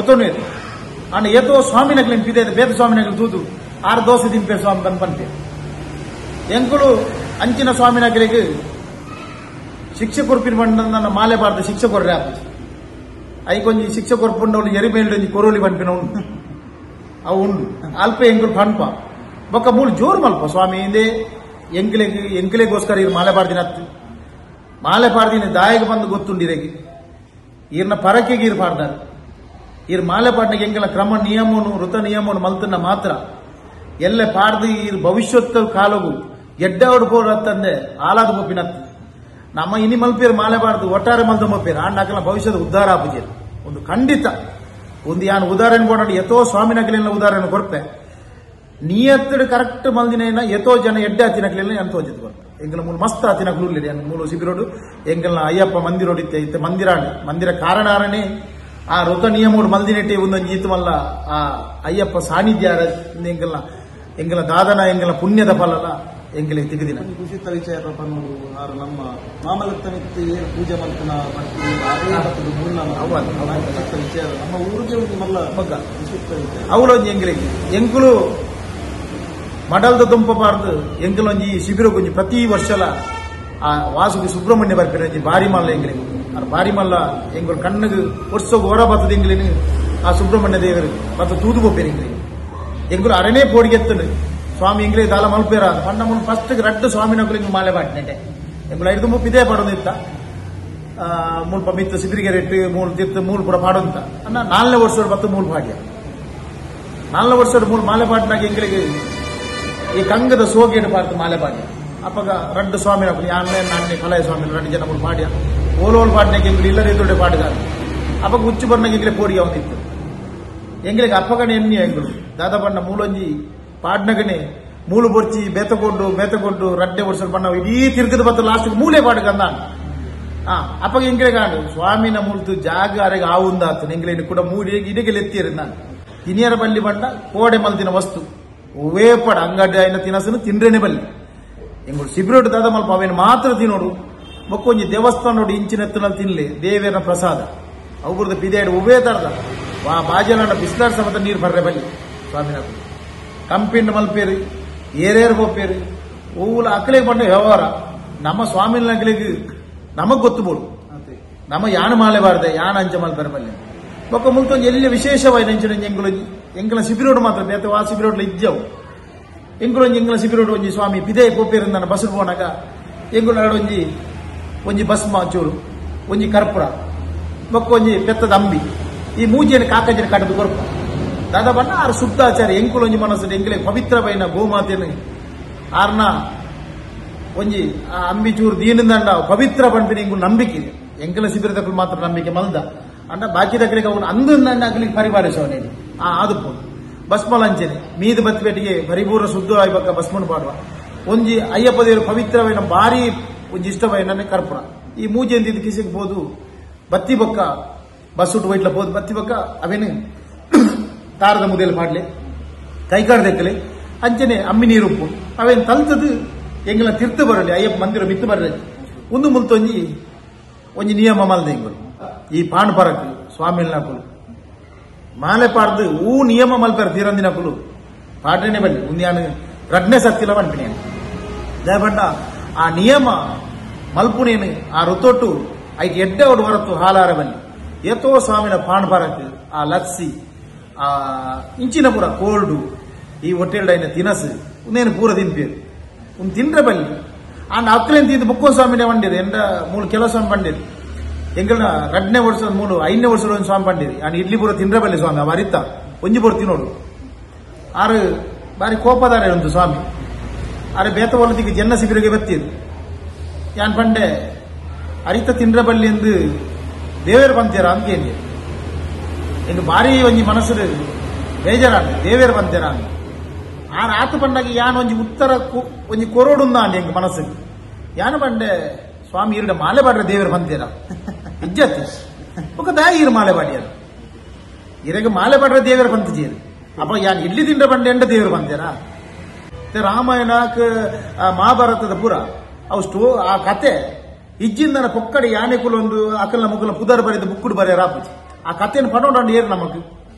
[SPEAKER 1] ಒತ್ತೊಂಡು ಆಂಡ ಏತೋ ಸ್ವಾಮಿನಗಳು ಪಿದೆ ಬೇತ ಸ್ವಾಮಿನಗಳು ತೂದು 6 ದೋಸೆ ತಿಂಪೆ ಸ್ವಾಮಿ ಬಂದು ಪಂಪೆ ಎಂಗುಲು ಅಂಚಿನ ಸ್ವಾಮಿನಗಳಿಗೆ ಶಿಕ್ಷೆ ಕೊರ್ಪಿನ ಬಂದ ನನ್ನ ಮಾಲೆ ಬಾರ್ದು ಶಿಕ್ಷೆ ಕೊರ್ರೆ ಆಪ ಐಕೊಂಜಿ ಶಿಕ್ಷೆ ಕೊರ್ಪುಂಡವಳು ಎರಿಮೇಲ್ಡೊಂಜಿ ಕೊರೋಲಿ ಪಂಪಿನ ಉಂಟು ಅವು ಉಂಡು ಅಲ್ಪ ಎಂಗುಲು ಪಂಪ ಬೊಕ್ಕ ಮೂಲು ಜೋರು ಮಲ್ಪ ಸ್ವಾಮಿ ಹಿಂದೆ ಎಂಕ್ಲೆಗೋಸ್ಕರ ಇರು ಮಾಲೆ ಪಾಡ್ದಿನ ಮಾಲೆ ಪಾಡ್ದಿನ ದಾಯಿಗೆ ಬಂದು ಗೊತ್ತುಂಡಿರೆಗಿ ಈರ್ನ ಪರಕೆಗೆ ಇರು ಪಾಡ್ದಾರೆ ಇರು ಮಾಲೆ ಪಾಡ್ನಾಗ ಎಂಗೆಲ್ಲ ಕ್ರಮ ನಿಯಮನು ಋತ ನಿಯಮನು ಮಲ್ತನ್ನ ಮಾತ್ರ ಎಲ್ಲ ಪಾಡ್ದು ಇರು ಭವಿಷ್ಯತ್ ಕಾಲಗು ಎಡ್ಡಾವಡು ಪೋಡತ್ತಂದೆ ಆಲಾದ ಪೊಪ್ಪಿನತ್ತು ನಮ್ಮ ಇನಿ ಮಲ್ಪೇರು ಮಾಲೆ ಪಾಡ್ದು ಒಟ್ಟಾರೆ ಮಲ್ದ ಮಲ್ಪೇರು ಆಂಡಾಕಲ ಭವಿಷ್ಯದ ಉದ್ಧಾರ ಆಪುಜೇರು ಒಂದು ಖಂಡಿತ ಒಂದು ಯಾನು ಉದಾಹರಣೆ ಕೊಡೋಣ ಎತ್ತೋ ಸ್ವಾಮಿನಗಲಿನ ಉದಾಹರಣೆ ಕೊಡ್ಪೆ ನಿಯತ್ತಡು ಕರೆಕ್ಟ್ ಮಲ್ದಿನ ಎತ್ತೋ ಜನ ಎಡ್ಡೆ ಹತ್ತಿನಕ್ಲೆಲ್ಲ ಎಂತ ಹೋಜಿತ್ತು ಬರ್ತ ಎಂಗಲ ಮೂಲ ಮಸ್ತ್ ಹತ್ತಿನಕ್ಲು ಮೂಲು ಶಿಬಿರೋಡು ಎಂಗಲ್ನ ಅಯ್ಯಪ್ಪ ಮಂದಿರೋಡು ಇತ್ತೆ ಮಂದಿರ ಕಾರಣಾರನೇ ಆ ಋತ ನಿಯಮೋಡು ಮಲ್ದಿನೆಟ್ಟೆ ಒಂದೊಂದು ಈತು ಮಲ್ಲ ಆ ಅಯ್ಯಪ್ಪ ಸಾನ್ನಿಧ್ಯ ಎಂಗಲ ದಾದನ ಎಂಗಲ ಪುಣ್ಯದ ಫಲಲ ಎಂಗಲಿಗೆ ತೆಗೆದಿನ
[SPEAKER 2] ಕುಸಿತ ವಿಚಾರ ಪನ್ನೋಡು ಆರು ನಮ್ಮ ಮಾಮಲತ್ತ ಮಿತ್ತಿ ಪೂಜೆ ಮಲ್ಪನ ಮಾಡ್ತೀವಿ ವಿಚಾರ ನಮ್ಮ ಊರಿಗೆ ಒಂದು ಮಲ್ಲ ಮಗ್ಗ ಕುಸಿತ ವಿಚಾರ
[SPEAKER 1] ಅವಳೊಂದು ಎಂಗಲಿಗೆ ಎಂಕುಲು ಮಡಲ್ದ ದುಂಪಬಾರ್ದು ಎಂಕಲೊಂಜಿ ಶಿಬಿರ ಕೊಂಚಿ ಪ್ರತಿ ವರ್ಷಲ ಆ ವಾಸುಗೆ ಸುಬ್ರಹ್ಮಣ್ಯ ಬರ್ಪೇನೆ ಬಾರಿ ಮಲ್ಲ ಎಂಗಲಿಗೆ ಆ ಬಾರಿ ಮಲ್ಲ ಎಂಗಳು ಕಣ್ಣಿಗೆ ವರ್ಷಕ್ಕೆ ಓಡ ಬರ್ತದ ಎಂಗಲಿನ ಆ ಸುಬ್ರಹ್ಮಣ್ಯ ದೇವರು ಮತ್ತು ತೂದು ಬೋಪೇರು ಎಂಗಲಿಗೆ ಎಂಗಳು ಅರನೇ ಪೋಡಿಗೆತ್ತನು ಸ್ವಾಮಿ ಎಂಗ್ಲೇ ದಾಲ ಮಲ್ಪೇರ ಪಂಡ ಮುನ್ ಫಸ್ಟ್ ರಡ್ಡು ಸ್ವಾಮಿನಗಳಿಗೆ ಮಾಲೆ ಬಾಟ್ನೆಟೆ ಎಂಗಳು ಐದು ಮುಪ್ಪು ಇದೇ ಪಾಡೋದಿತ್ತ ಮುಲ್ಪ ಮಿತ್ತ ಸಿದ್ರಿಗೆರೆಟ್ಟು ಮೂರು ತೀರ್ಥ ಮೂರು ಪುರ ಪಾಡೋಂತ ಅನ್ನ 4ನೇ ವರ್ಷದ ಬತ್ತು ಮೂರು ಪಾಡ್ಯ 4ನೇ ವರ್ಷದ ಮೂರು ಮಾಲೆ ಪಾಟ್ನಾಗ ಎಂಗಳಿಗೆ ಈ ಕಂಗದ ಸೋಗೇಡು ಪಾಡ್ತು ಮಾಲೆ ಪಾಡ್ಯ ಅಪ್ಪಗ ರಡ್ಡು ಸ್ವಾಮಿನ ಯಾನ್ನೇ ನಾನ್ನೇ ಕಲಾಯ ಸ್ವಾಮಿ ರಡ್ಡು ಜನ ಮೂರು ಪಾಡ್ಯ ಓಲೋಲ್ ಪಾಡ್ನಾಗ ಎಂಗಳು ಇಲ್ಲದೇ ದೊಡ್ಡ ಪಾಡ್ಗಾರ ಅಪ್ಪಗ ಹುಚ್ಚು ಬರ್ನಾಗ ಎಂಗ್ಲೆ ಪೋಡಿಗೆ ಅವನಿತ್ತು ಎಂಗ್ಲಿಗೆ ಅಪ್ಪಗಣೆ ಎಣ್ಣೆ ಎಂಗಳು ದಾದ ಬಣ್ಣ ಮೂಲೊಂಜಿ ಪಾಡ್ನಗನೆ ಮೂಲು ಬೊರ್ಚಿ ಬೇತಗೊಂಡು ರಡ್ಡೆ ವರ್ಷ ಬಣ್ಣ ಇಡೀ ತಿರ್ಗದ ಬತ್ತ ಲಾಸ್ಟ್ ಮೂಲೆ ಪಾಡ್ಕಂದ ಅಪ್ಪಗ ಎಂಗ್ಲೆ ಕಾಡು ಸ್ವಾಮಿನ ಮುಲ್ತು ಜಾಗ ಅರೆಗೆ ಆವುಂದಾತು ಎಂಗ್ಲೇನು ಕೂಡ ಮೂಡಿ ಇಡೆಗೆ ಎತ್ತಿಯರು ನಾನು ತಿನಿಯರ ಬಲ್ಲಿ ಬಂಡ ಕೋಡೆ ಮಲ್ತಿನ ವಸ್ತು ಒವೇ ಪಡ ಅಂಗಡಿ ಆಯ್ನ ತಿನಸನು ತಿಂದ್ರೇನೆ ಬಲ್ಲಿ ಎಂಗಳು ಶಿಬಿರೋಡು ದಾದ ಮಲ್ಪ ಅವೇನು ಮಾತ್ರ ತಿನ್ನೋಡು ಮೊಕ್ಕೊಂಜಿ ದೇವಸ್ಥಾನ ನೋಡಿ ಇಂಚಿನೆತ್ತನಲ್ಲಿ ತಿನ್ಲಿ ದೇವೇರ ಪ್ರಸಾದ ಅವ್ರದ ಪಿದೇಡು ಒವೇ ತರದ ಬಾಜಲಣ್ಣ ಬಿಸ್ಲಾರ್ ಸಮೇತ ನೀರು ಬರ್ರೆ ಬಲ್ಲಿ ಸ್ವಾಮಿನ ಕಂಪಿಂಡ್ ಮಲ್ಪೇರಿ ಏರೇರು ಬೋಪೇರಿ ಹೂವುಲ ಅಕ್ಕಳಿಗೆ ಬಂದ ವ್ಯವಹಾರ ನಮ್ಮ ಸ್ವಾಮಿನ ಅಕ್ಕಳಿಗೆ ನಮಗ್ ಗೊತ್ತುಬೋಡು ನಮ್ಮ ಯಾನ ಮಾಲೆ ಬಾರ್ದೆ ಯಾನ ಅಂಚ ಮಲ್ಪೇರೆ ಬಲ್ಲಿ ಬೊಕ್ಕ ಮುಲ್ತೊಂದು ಎಲ್ಲಿ ವಿಶೇಷವಾಗಿ ನೆಂಚಿನ ಎಂಕಲ ಶಿಬಿರೋಡು ಮಾತ್ರ ಬೇತ ಆ ಶಿಬಿರೋಡ್ಲ ಇಜ್ಜವು ಎಂಗಳೊಂಜಿ ಶಿಬಿರೋಡು ಒಂಜಿ ಸ್ವಾಮಿ ಪಿದೇ ಬೋಪೇರಿಂದ ನನ್ನ ಬಸ್ರು ಹೋನಾಗ ಎಂಗಳು ಒಂಜಿ ಭಸ್ಮ ಚೂರು ಒಂಜಿ ಕರ್ಪೂರ ಬೊಕ್ಕ ಒಂಜಿ ಪೆತ್ತದ ಅಂಬಿ ಈ ಮೂಜಿಯನ್ನು ಕಾಕಂಜಿನ ಕಟ್ಟದು ಕೊರಪ ದಾದ ಬಣ್ಣ ಆರು ಶುದ್ಧಾಚಾರ್ಯ ಎಂಕುಲೊಂಜಿ ಮನಸ್ಸು ಎಂಕಲೆ ಪವಿತ್ರವೈನ ಗೋಮಾತೆಯನ್ನು ಆರ್ನ ಒಂಜಿ ಆ ಅಂಬಿ ಚೂರು ದೀನದಂಡ ಪವಿತ್ರ ಪಂಪಿನ ಎಂಗು ನಂಬಿಕೆ ಇದೆ ಎಂಕಲ ಶಿಬಿರದಕ್ಕೂ ಮಾತ್ರ ನಂಬಿಕೆ ಮಲ್ದ ಅಂಡ ಬಾಕಿ ದಕ್ಕಲಿಗೆ ಅವನು ಅಂದಂಡ ಅಗ್ಲಿಗೆ ಪರಿಪಾಲಿಸವನೇ ಆದುಪ್ಪು ಭಸ್ಮಲಂಚನೆ ಮೀದು ಬತ್ತಿಪೇಟಿಗೆ ಪರಿಪೂರ್ಣ ಶುದ್ಧವಾಗಿ ಬಕ್ಕ ಭಸ್ಮನು ಪಾಡುವ ಒಂಜಿ ಅಯ್ಯಪ್ಪ ದೇವರು ಪವಿತ್ರವೈನ ಭಾರಿ ಒಂಜಿ ಇಷ್ಟವೈನ ಕರ್ಪೂರ ಈ ಮೂಜಿ ಅಂತ ಇದಕ್ಕೆ ಸಿಗ್ಬೋದು ಬತ್ತಿ ಬೊಕ್ಕ ಬಸ್ ಉಟ್ಟು ವೈಟ್ಲ ಹೋದ್ ಬತ್ತಿ ಬೊಕ್ಕ ಅವೇನು ತಾರದ ಮುದೇಲಿ ಮಾಡ್ಲಿ ಕೈಕಾಡ್ ದೆಕ್ಕಲಿ ಅಂಚನೆ ಅಮ್ಮಿ ನೀರುಪ್ಪು ಅವೇನು ತಲ್ತದು ಎಂಗಳ ತಿರ್ತು ಬರಲಿ ಅಯ್ಯಪ್ಪ ಮಂದಿರ ಮಿತ್ತು ಬರಲಿ ಒಂದು ಒಂಜಿ ನಿಯಮ ಮಲ್ದೆ ಎಂಗಳು ಈ ಪಾಣ್ ಪರಕ್ ಸ್ವಾಮಿಲ್ ನಕುಲು ಮಾಲೆ ಪಾಡ್ದು ಊ ನಿಯಮ ಮಲ್ಪರ ತೀರಂದಿನಕುಲು ಪಾಡ್ರೇನೆ ಬಲ್ಲಿ ಉಂದ್ಯಾನು ರಡ್ನೆ ಸತ್ತಿಲ ಪಂಪಿನ ದಯಪಂಡ ಆ ನಿಯಮ ಮಲ್ಪುನೇನು ಆ ಋತೊಟ್ಟು ಐಕೆ ಎಡ್ಡೆ ಒಡು ಹೊರತು ಹಾಲಾರ ಬಲ್ಲಿ ಏತೋ ಸ್ವಾಮಿನ ಪಾಣ್ ಪರಕ್ ಆ ಲತ್ಸಿ ಆ ಇಂಚಿನ ಪೂರ ಕೋಲ್ಡು ಈ ಹೊಟ್ಟೆಲ್ಡೈನ ತಿನಸು ಉಂದೇನು ಪೂರ ತಿನ್ಪೇರು ಒಂದು ತಿಂಡ್ರೆ ಬಲ್ಲಿ ಆ ಅಕ್ಕಲೇನು ತಿಂದು ಬುಕ್ಕೊಂದು ಸ್ವಾಮಿನೇ ಬಂದಿರಿ ಎಂಡ ಮೂರು ಕೆಲವು ಸ್ವಾಮಿ ಬಂದಿರಿ ಎಂಗಳ ರಡ್ನೆ ವರ್ಷ ಮೂರು 5ನೇ ವರ್ಷದ ಒಂದು ಸ್ವಾಮಿ ಬಂದಿರಿ ಆ ಇಡ್ಲಿ ಪೂರ ತಿಂಡ್ರೆ ಬಲ್ಲಿ ಸ್ವಾಮಿ ಅವ ಅರಿತ ಒಂಜಿ ಪೂರ ತಿನ್ನೋಡು ಆರು ಬಾರಿ ಕೋಪದಾರೆ ಒಂದು ಸ್ವಾಮಿ ಆರೆ ಬೇತ ಹೊಲದಿಗೆ ಜನ್ನ ಶಿಬಿರಿಗೆ ಬತ್ತಿರು ಯಾನ್ ಪಂಡೆ ಅರಿತ ತಿಂಡ್ರೆ ಬಲ್ಲಿ ಎಂದು ದೇವೇರು ಬಂತೀರ ಅಂತೇಳಿ ಎಂಗ್ ಬಾರಿ ಒಂಜಿ ಮನಸ್ಸು ಬೇಜಾರಾಗ ದೇವೇರು ಬಂತೀರ ಆರು ಆತು ಪಂಡಾಗ ಯಾನ್ ಒಂಜಿ ಉತ್ತರ ಒಂಜಿ ಕೊರೋಡುಂದ ಅಂಡಿ ಎಂಗ್ ಮನಸ್ಸಿಗೆ ಯಾನು ಬಂಡೆ ಸ್ವಾಮಿ ಇರುಡ ಮಾಲೆ ಬಾಡ್ರೆ ದೇವೇರು ಬಂತೀರ ಇಜ್ಜತ್ತಿ ఒక దాయిరు మాలే బాడియారు ఇరగ మాలే బాడ్ರೆ ದೇವರು ಬಂತಿಜೀರು ಅಪ್ಪ ಯಾನ್ ಇಡ್ಲಿ ತಿಂಡ್ರೆ ಬಂಡೆ ಎಂಡ ದೇವರು ಬಂತೀರಾ ರಾಮಾಯಣಕ್ಕೆ ಮಹಾಭಾರತದ ಪುರ ಅವು ಆ ಕತೆ ಇಜ್ಜಿಂದನ ಪೊಕ್ಕಡೆ ಯಾನೆ ಕುಲೊಂದು ಅಕಲ್ನ ಮುಕ್ಕಲ ಪುದರ್ ಬರೆದ ಬುಕ್ಕುಡು ಬರೆಯ ರಾಪುಜಿ ಆ ಕಥೆಯನ್ನು ಪಣೋಡು ಏರು ನಮಕ್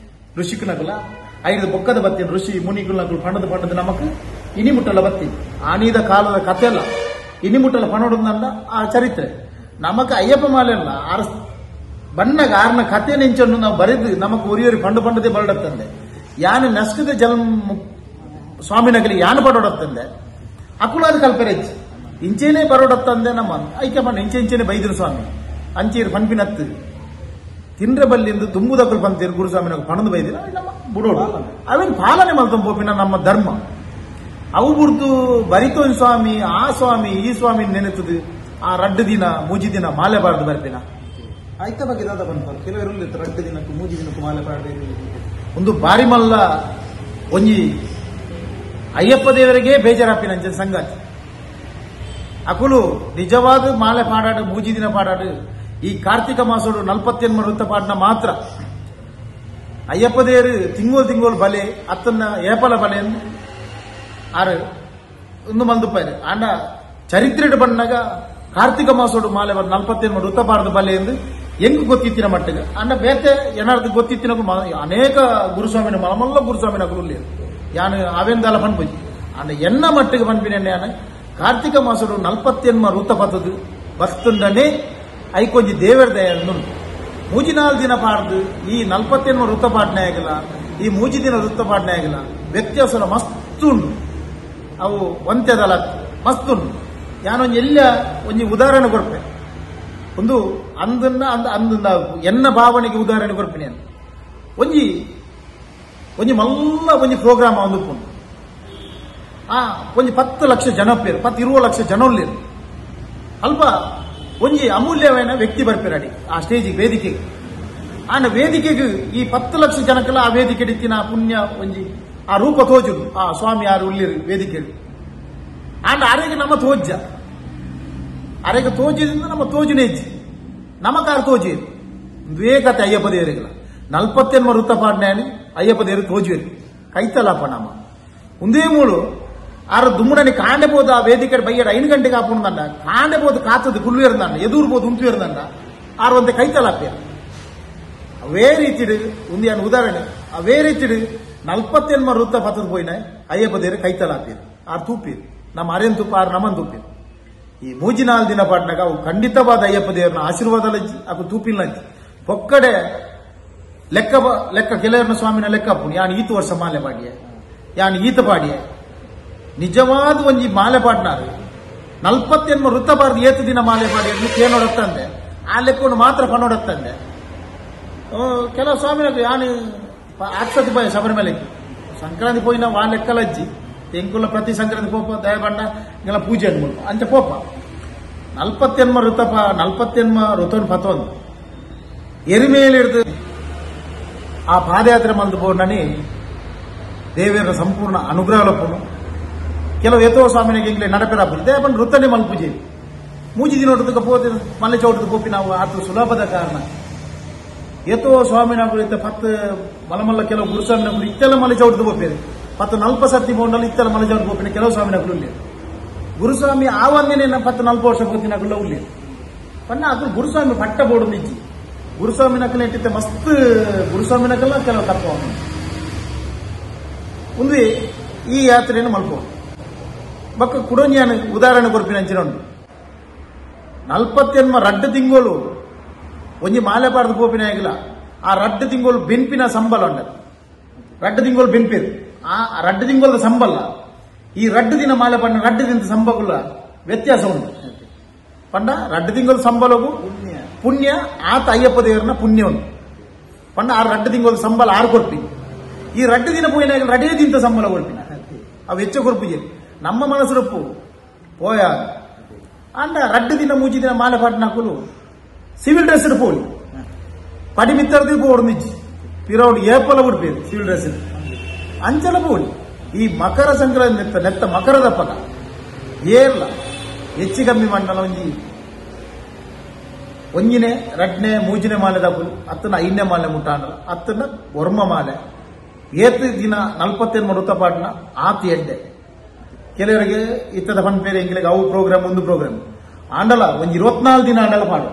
[SPEAKER 1] ಋಷಿಕನಕಲ ಐದು ಬೊಕ್ಕದ ಬತ್ತೀನಿ ಋಷಿ ಮುನಿಕುಲ್ನಕಲು ಪಣದ ನಮಕ್ ಇನಿಮುಟ್ಟಲ ಬತ್ತೀನಿ ಆನೀದ ಕಾಲದ ಕತೆ ಅಲ್ಲ ಇನಿಮುಟ್ಟಲ ಪಣೋಡುಂದಂಡ ಆ ಚರಿತ್ರೆ ನಮಕ್ ಅಯ್ಯಪ್ಪ ಮಾಲೆ ಅಲ್ಲ ಆರ್ ಬಣ್ಣಗ ಆರ್ನ ಕತೆ ನೆಂಚನ್ನು ನಾವು ಬರೆದು ನಮಕ್ ಒರಿಯೋರಿ ಪಂಡದೇ ಬರಡತ್ತಂದೆ ಯಾನು ನಷ್ಟದ ಜನ್ಮ ಸ್ವಾಮಿನಗಲಿ ಯಾನು ಪಡೋಡತ್ತಂದೆ ಅಕುಲಾದ ಕಲ್ಪರೆಚ್ಚಿ ಇಂಚೇನೆ ಬರೋಡತ್ತಂದೆ ನಮ್ಮ ಐಕ್ಯ ಪಂಡ ಇಂಚೆಂಚೆನೆ ಬೈದ್ರು ಸ್ವಾಮಿ ಅಂಚೀರು ಪಂಪಿನತ್ತು ತಿಂಡ್ರೆ ಬಲ್ಲಿಂದು ತುಂಬುದಕ್ಕಲು ಪಂತೀರು ಗುರುಸ್ವಾಮಿನ ಪಣದು ಬೈದಿರ ನಮ್ಮ ಬುಡೋಡು ಅವೇನು ಪಾಲನೆ ಮಲ್ತೊಂದು ಪೋಪಿನ ನಮ್ಮ ಧರ್ಮ ಅವು ಬುರ್ದು ಬರಿತೋನ್ ಸ್ವಾಮಿ ಆ ಸ್ವಾಮಿ ಈ ಸ್ವಾಮಿ ನೆನೆತದು ಆ ರಡ್ಡು ದಿನ ಮೂಜಿ ದಿನ ಮಾಲೆ ಬಾರ್ದು ಬರ್ಪಿನ
[SPEAKER 2] ಆಯ್ತ ಬಗ್ಗೆ ದಾದ ಬಂತ ಕೆಲವರು ರಡ್ಡು ದಿನಕ್ಕೂ ಮೂಜಿ ದಿನಕ್ಕೂ ಮಾಲೆ ಬಾರ್ದು
[SPEAKER 1] ಒಂದು ಬಾರಿ ಮಲ್ಲ ಒಂಜಿ ಅಯ್ಯಪ್ಪ ದೇವರಿಗೆ ಬೇಜಾರಾಪಿನ ಸಂಗಾತಿ ಅಕುಲು ನಿಜವಾದ ಮಾಲೆ ಪಾಡಾಡು ಮೂಜಿ ದಿನ ಪಾಡಾಡು ಈ ಕಾರ್ತಿಕ ಮಾಸೋಡು 48 ವೃತ್ತ ಪಾಡ್ನ ಮಾತ್ರ ಅಯ್ಯಪ್ಪದೇರು ತಿಂಗೋಲ್ ಬಲೆ ಅತ್ತನ್ನ ಏಪಲ ಬಲೆ ಆರು ಒಂದು ಮಲ್ದುಪ್ಪಾಯ್ರೆ ಆಂಡ ಚರಿತ್ರೆ ಬಂದಾಗ ಕಾರ್ತಿಕ ಮಾಸೋಡು ಮಾಲೆ 47 ವೃತ್ತಪಾರದ ಬಲೆ ಎಂದು ಹೆಂಗ್ ಗೊತ್ತಿತ್ತಿನ ಮಟ್ಟಿಗೆ ಅಂಡ ಬೇತೆ ಏನಾರ್ದು ಗೊತ್ತಿತ್ತಿನ ಅನೇಕ ಗುರುಸ್ವಾಮಿನ ಮಲಮಲ್ಲ ಗುರುಸ್ವಾಮಿನ ಗುರುಲಿ ಯಾನು ಅವೆಂದಲ ಪನ್ಪುಜಿ ಅಂಡ ಎನ್ನ ಮಟ್ಟಿಗೆ ಪನ್ಪಿನ ಕಾರ್ತಿಕ ಮಾಸೋಡು 47 ವೃತ್ತಪತ್ತದು ಬಸ್ತುಂಡನೆ ಐಕೊಂಜಿ ದೇವರ ದಯನ್ನು ಮೂಜಿನಾಲ್ ದಿನ ಪಾಡ್ದು ಈ 47 ವೃತ್ತಪಾಠನೆ ಆಗಿಲ್ಲ ಈ ಮೂಜಿ ದಿನ ವೃತ್ತಪಾಠನೆ ಆಗಿಲ್ಲ ವ್ಯತ್ಯಾಸ ಮಸ್ತುಂಡು ಅವು ಒಂತ್ಯದಲ್ಲ ಮಸ್ತುಂಡು ಯಾನೊಂದು ಎಲ್ಲ ಒಂಜಿ ಉದಾಹರಣೆ ಕೊಡ್ಪೆ ಒಂದು ಅಂದನ್ನ ಎನ್ನ ಭಾವನೆಗೆ ಉದಾಹರಣೆ ಕೊಡ್ಪೇನೆ ಒಂಜಿ ಮಲ್ಲ ಒಂಜಿ ಪ್ರೋಗ್ರಾಮ್ ಒಂದು ಒಂಜಿ 10 ಲಕ್ಷ ಜನ ಪೇರು 20 ಲಕ್ಷ ಜನ ಉಳ್ಳೇರು ಅಲ್ಪ ಒಂಜಿ ಅಮೂಲ್ಯವಾದ ವ್ಯಕ್ತಿ ಬರ್ಪೇರಾಡಿ ಆ ಸ್ಟೇಜಿಗೆ ವೇದಿಕೆಗೆ ಆನ ವೇದಿಕೆಗೆ ಈ 10 ಲಕ್ಷ ಜನಕ್ಕೆಲ್ಲ ಆ ವೇದಿಕೆ ಇತ್ತಿನ ಪುಣ್ಯ ಒಂಜಿ ಆ ರೂಪ ತೋಜುದು ಆ ಸ್ವಾಮಿ ಯಾರು ಉಳ್ಳಿರು ವೇದಿಕೆ ಆಂಡ ಅರೆಗೆ ನಮ್ಮ ತೋಜ್ಜ ಅರೆಗೆ ತೋಜಿದಿಂದ ನಮ್ಮ ತೋಜುನೇ ಇಜ್ಜಿ ನಮಕಾರ ತೋಜಿ ವೇಗತೆ ಅಯ್ಯಪ್ಪ ದೇವರಿಗಲ್ಲ 47 ವೃತ್ತಪಾಡ್ನೆ ಅಯ್ಯಪ್ಪ ದೇವರು ತೋಜುವೇರು ಕೈತಲ್ಲಪ್ಪ ನಮ್ಮ ಒಂದೇ ಮೂಳು ಆರು ದುಮ್ಮಡನಿ ಕಾಂಡೆಬೋದು ಆ ವೇದಿಕೆ ಬೈಯಡ 5 ಗಂಟೆಗೆ ಹಾಕೊಂಡಂಡ ಕಾಂಡೆಬೋದು ಕಾತದ್ದು ಗುಳ್ಳುವೇರ್ದಂಡ ಎದುರ್ಬೋದು ಉಂಟುವೇರ್ದಂಡ ಆರು ಒಂದೇ ಕೈತಲ್ಲಪ್ಪ ಅವೇ ರೀತಿಡು ಒಂದು ಏನು ಉದಾಹರಣೆ ಅವೇ ರೀತಿಡು 47 ವೃತ್ತ ಪತ್ತದ ಪೋಯಿನ ಅಯ್ಯಪ್ಪ ದೇವರು ಕೈತಲ್ಲಪ್ಪ ಆರು ತೂಪೀರು ನಮ್ಮ ಅರೆನ್ ತುಪ್ಪ ಆರು ನಮನ್ ತುಪ್ಪಿರು ಈ ಮೂಜಿನಾಲ್ ದಿನ ಪಾಟ್ನಾಗ ಅವು ಖಂಡಿತವಾದ ಅಯ್ಯಪ್ಪ ದೇವರನ್ನ ಆಶೀರ್ವಾದಲಜ್ಜಿ ಅವು ತೂಪಿಲ್ಲಜ್ಜಿ ಪೊಕ್ಕಡೆ ಲೆಕ್ಕ ಕೆಲವರನ್ನ ಸ್ವಾಮಿನ ಲೆಕ್ಕ ಅಪ್ಪು ಯಾನ್ ಈತ ವರ್ಷ ಮಾಲೆ ಪಾಡಿಯೆ ಯಾನ್ ಈತ ಪಾಡಿಯೆ ನಿಜವಾದ ಒಂಜಿ ಮಾಲೆ ಪಾಡ್ನಾರು 47 ವೃತ್ತ ಪಾಡ್ದು ಏತು ದಿನ ಮಾಲೆ ಪಾಡಿ ಕೇನೋಡತ್ತಂದೆ ಆ ಲೆಕ್ಕೊಂಡು ಮಾತ್ರ ಪನ್ನೋಡತ್ತಂದೆ ಕೆಲವು ಸ್ವಾಮಿನ ಯಾನು ಆಕ್ಸತಿ ಪೋಯ ಶಬರಿಮಲೆಗೆ ಸಂಕ್ರಾಂತಿ ಪೋಯಿನ ವಾ ಲೆಕ್ಕಲಜ್ಜಿ ಎಂಕುಲ ಪ್ರತಿ ಸಂಕ್ರಾಂತಿ ಪೋಪ ದಯಬಂಡ ಇಂಗೆಲ್ಲ ಪೂಜೆ ಅನ್ಬೋದು ಅಂಚೆ ಪೋಪ 47 ವೃತ್ತಪ 47 ವೃತ್ತವನ್ನು ಪತ್ತೊಂದು ಎರಿಮೇಲೆ ಹಿಡಿದು ಆ ಪಾದಯಾತ್ರೆ ಮಲ್ದು ಪೋರ್ಣನಿ ದೇವರ ಸಂಪೂರ್ಣ ಅನುಗ್ರಹಲಪ್ಪನು ಕೆಲವು ಎತ್ತೋ ಸ್ವಾಮಿನಿಗೆ ಇಂಗ್ಲೇ ನಡಪೆರಾಪು ದಯಬಂಡ ವೃತ್ತನೆ ಮಲ್ಪೂಜೆ ಮೂಜಿ ದಿನ ಹೊಟ್ಟದಕ್ಕೆ ಪೋತಿ ಮಲ್ಲೆ ಚೌಟದ ಪೋಪಿ ನಾವು ಆತ ಸುಲಭದ ಕಾರಣ ಎತ್ತೋ ಸ್ವಾಮಿನಾಗಳು ಇತ್ತ 10 ಮಲಮಲ್ಲ ಕೆಲವು ಗುರುಸ್ವಾಮಿನಾಗಳು ಇತ್ತೆಲ್ಲ ಮಲೆ ಚೌಟದ ಪೋಪೇರಿ 40 ಸರ್ತಿ ಬೋಂಡಲ್ಲಿ ಇತ್ತೆಲ್ಲ ಮಲೆ ಚೌಟದ ಪೋಪಿನ ಕೆಲವು ಸ್ವಾಮಿನಾಗಳು ಉಳ್ಳಿ ಗುರುಸ್ವಾಮಿ ಆವನ್ನೇ 40 ವರ್ಷ ಪೋತಿನಾಗುಲ್ಲ ಉಳ್ಳಿ ಪಣ್ಣ ಅದು ಗುರುಸ್ವಾಮಿ ಪಟ್ಟ ಬೋರ್ಡು ನಿಜ್ಜಿ ಗುರುಸ್ವಾಮಿನಕಲ್ಲ ಇಟ್ಟಿತ್ತೆ ಮಸ್ತ್ ಗುರುಸ್ವಾಮಿನಕಲ್ಲ ಕೆಲವು ತತ್ವ ಒಂದು ಈ ಯಾತ್ರೆಯನ್ನು ಮಲ್ಪೋ ಬಕ್ಕ ಕುಡೋನ್ಯಾನ ಉದಾಹರಣೆ ಕೊರ್ಪಿನ ಅಂಚಿನ 47 ರಡ್ಡು ತಿಂಗಳು ಒಂಜಿ ಮಾಲೆ ಪಾಡ್ದು ಪೋಪಿನ ಆಗಿಲ್ಲ ಆ ರಡ್ಡು ತಿಂಗಳು ಬೆನ್ಪಿನ ಸಂಬಳ ಉಂಡ ರಡ್ಡು ತಿಂಗಳು ಬೆನ್ಪಿರು ಆ ರಡ್ಡು ತಿಂಗಳ ಸಂಬಳ ಈ ರಡ್ಡು ದಿನ ಮಾಲೆ ಪಂಡ ರಡ್ಡು ದಿನದ ಸಂಬಳ ವ್ಯತ್ಯಾಸ ಉಂಟು ಪಂಡ ರಡ್ಡು ತಿಂಗಳ ಸಂಬಳಗೂ ಪುಣ್ಯ ಆತ ಅಯ್ಯಪ್ಪ ದೇವರನ್ನ ಪುಣ್ಯ ಉಂಟು ಪಂಡ ಆ ರಡ್ಡು ತಿಂಗಳ ಸಂಬಳ ಆರು ಕೊಡ್ಪಿ ಈ ರಡ್ಡು ದಿನ ಪೋಯಿನ ರಡೇ ದಿನದ ಸಂಬಳ ಕೊಡ್ಪಿನ ಅವು ಹೆಚ್ಚು ಕೊಡ್ಪಿಗೆ ನಮ್ಮ ಮನಸ್ಸು ಪೋಯ ಅಂಡ ರಡ್ಡು ದಿನ ಮೂಜಿ ದಿನ ಮಾಲೆ ಪಾಟ್ನಾಕುಲು ಸಿವಿಲ್ ಡ್ರೆಸ್ ಪೋಲಿ ಪಡಿ ಮಿತ್ತರದಿ ಪೋಡು ನಿಜ್ಜಿ ಪಿರೌಡ್ ಏಪಲ ಬಿಡ್ಬೇಕು ಸಿವಿಲ್ ಡ್ರೆಸ್ ಅಂಚಲ ಪೋಲಿ ಈ ಮಕರ ಸಂಕ್ರಾಂತಿ ನೆತ್ತ ಮಕರದ ಪಕ ಏರ್ಲ ಹೆಚ್ಚು ಕಮ್ಮಿ ಮಂಡಲ ಒಂಜಿನೆ ರಡ್ನೆ ಮೂಜಿನೆ ಮಾಲೆ ದಪ್ಪು ಅತ್ತನ 5ನೇ ಮಾಲೆ ಮುಟ್ಟಾಂಡಲ ಅತ್ತನ ಒರ್ಮ ಮಾಲೆ ಏತು ದಿನ 47 ವೃತ್ತಪಾಟ್ನ ಆತಿ ಎಡ್ಡೆ ಕೆಲವರಿಗೆ ಇತ್ತದ ಪನ್ ಬೇರೆ ಎಂಗಿಲೆಗೆ ಅವು ಪ್ರೋಗ್ರಾಮ್ ಒಂದು ಪ್ರೋಗ್ರಾಮ್ ಆಂಡಲ ಒಂದು 24 ದಿನ ಆಂಡಲ ಪಾಡು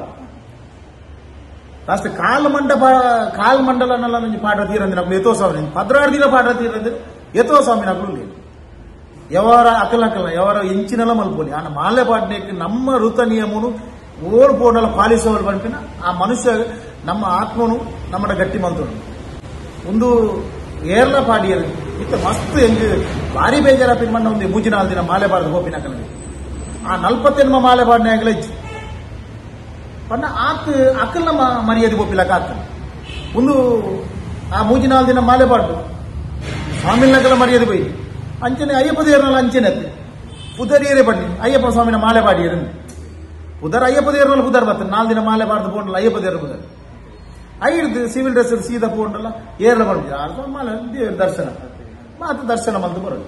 [SPEAKER 1] ಲಾಸ್ಟ್ ಕಾಲ್ ಮಂಡಲನೆಲ್ಲ ನಂಗೆ ಪಾಠ ತೀರಂದ್ರೆ ನಮ್ಗೆ ಎತ್ತೋ ಸ್ವಾಮಿ 16 ದಿನ ಪಾಠ ತೀರಂದ್ರೆ ಎತ್ತೋ ಸ್ವಾಮಿ ನಗಲು ಯಾವಾರ ಅಕಲ ಯಾವಾರ ಇಂಚಿನೆಲ್ಲ ಮಲ್ಪೋಲಿ ಆ ಮಾಲೆ ಪಾಡ್ನೇಕ್ಕೆ ನಮ್ಮ ಋತ ನಿಯಮನು ಓಡ್ ಪೋಡಲ್ಲ ಪಾಲಿಸೋರು ಬಂಪಿನ ಆ ಮನುಷ್ಯ ನಮ್ಮ ಆತ್ಮನು ನಮ್ಮ ಗಟ್ಟಿ ಮಲ್ತೋಡು ಒಂದು ಏರ್ಲ ಪಾಡಿಯರು ಇತ್ತ ಮಸ್ತ್ ಹೆಂಗ್ ಭಾರಿ ಬೇಜಾರಪ್ಪಿನ ಮಣ್ಣ ಒಂದು 3-4 ದಿನ ಮಾಲೆ ಪಾಡ್ದು ಹೋಪಿನ ಕಲಿಗೆ ಆ 47 ಮಾಲೆ ಪಾಡ್ನೆ ಆಗಲ ಪಣ್ಣ ಆತ್ ಅಕ್ಕಲ್ನ ಮರ್ಯಾದೆ ಗೋಪಿಲಕ್ಕ ಆಗ್ತದೆ ಒಂದು ಆ 3-4 ದಿನ ಮಾಲೆ ಪಾಡ್ದು ಸ್ವಾಮಿನಕಲ್ಲ ಮರ್ಯಾದೆ ಬೈ ಅಂಚನೆ ಅಯ್ಯಪ್ಪ ದೇವರಲ್ಲ ಅಂಚನೆ ಪುದರಿಯರೇ ಬನ್ನಿ ಅಯ್ಯಪ್ಪ ಸ್ವಾಮಿನ ಮಾಲೆ ಪಾಡಿಯರು ಪುದರ್ ಅಯ್ಯಪ್ಪ ದೇವರಲ್ಲಿ ಪುದರ್ ಬರ್ತಾರೆ 4 ದಿನ ಮಾಲೆ ಪಾಡ್ದು ಪೋಂಡಲ್ಲ ಅಯ್ಯಪ್ಪ ದೇವರ ಪುದರ್ ಐದು ಸಿವಿಲ್ ಡ್ರೆಸ್ ಸೀದಾ ಪೋಂಡಲ್ಲ ಏರ್ಲ ಬರ್ತೀವಿ ಮಾಲೆ ದೇವರ ದರ್ಶನ ಮಾತು ದರ್ಶನ ಮಂದು ಬರೋದು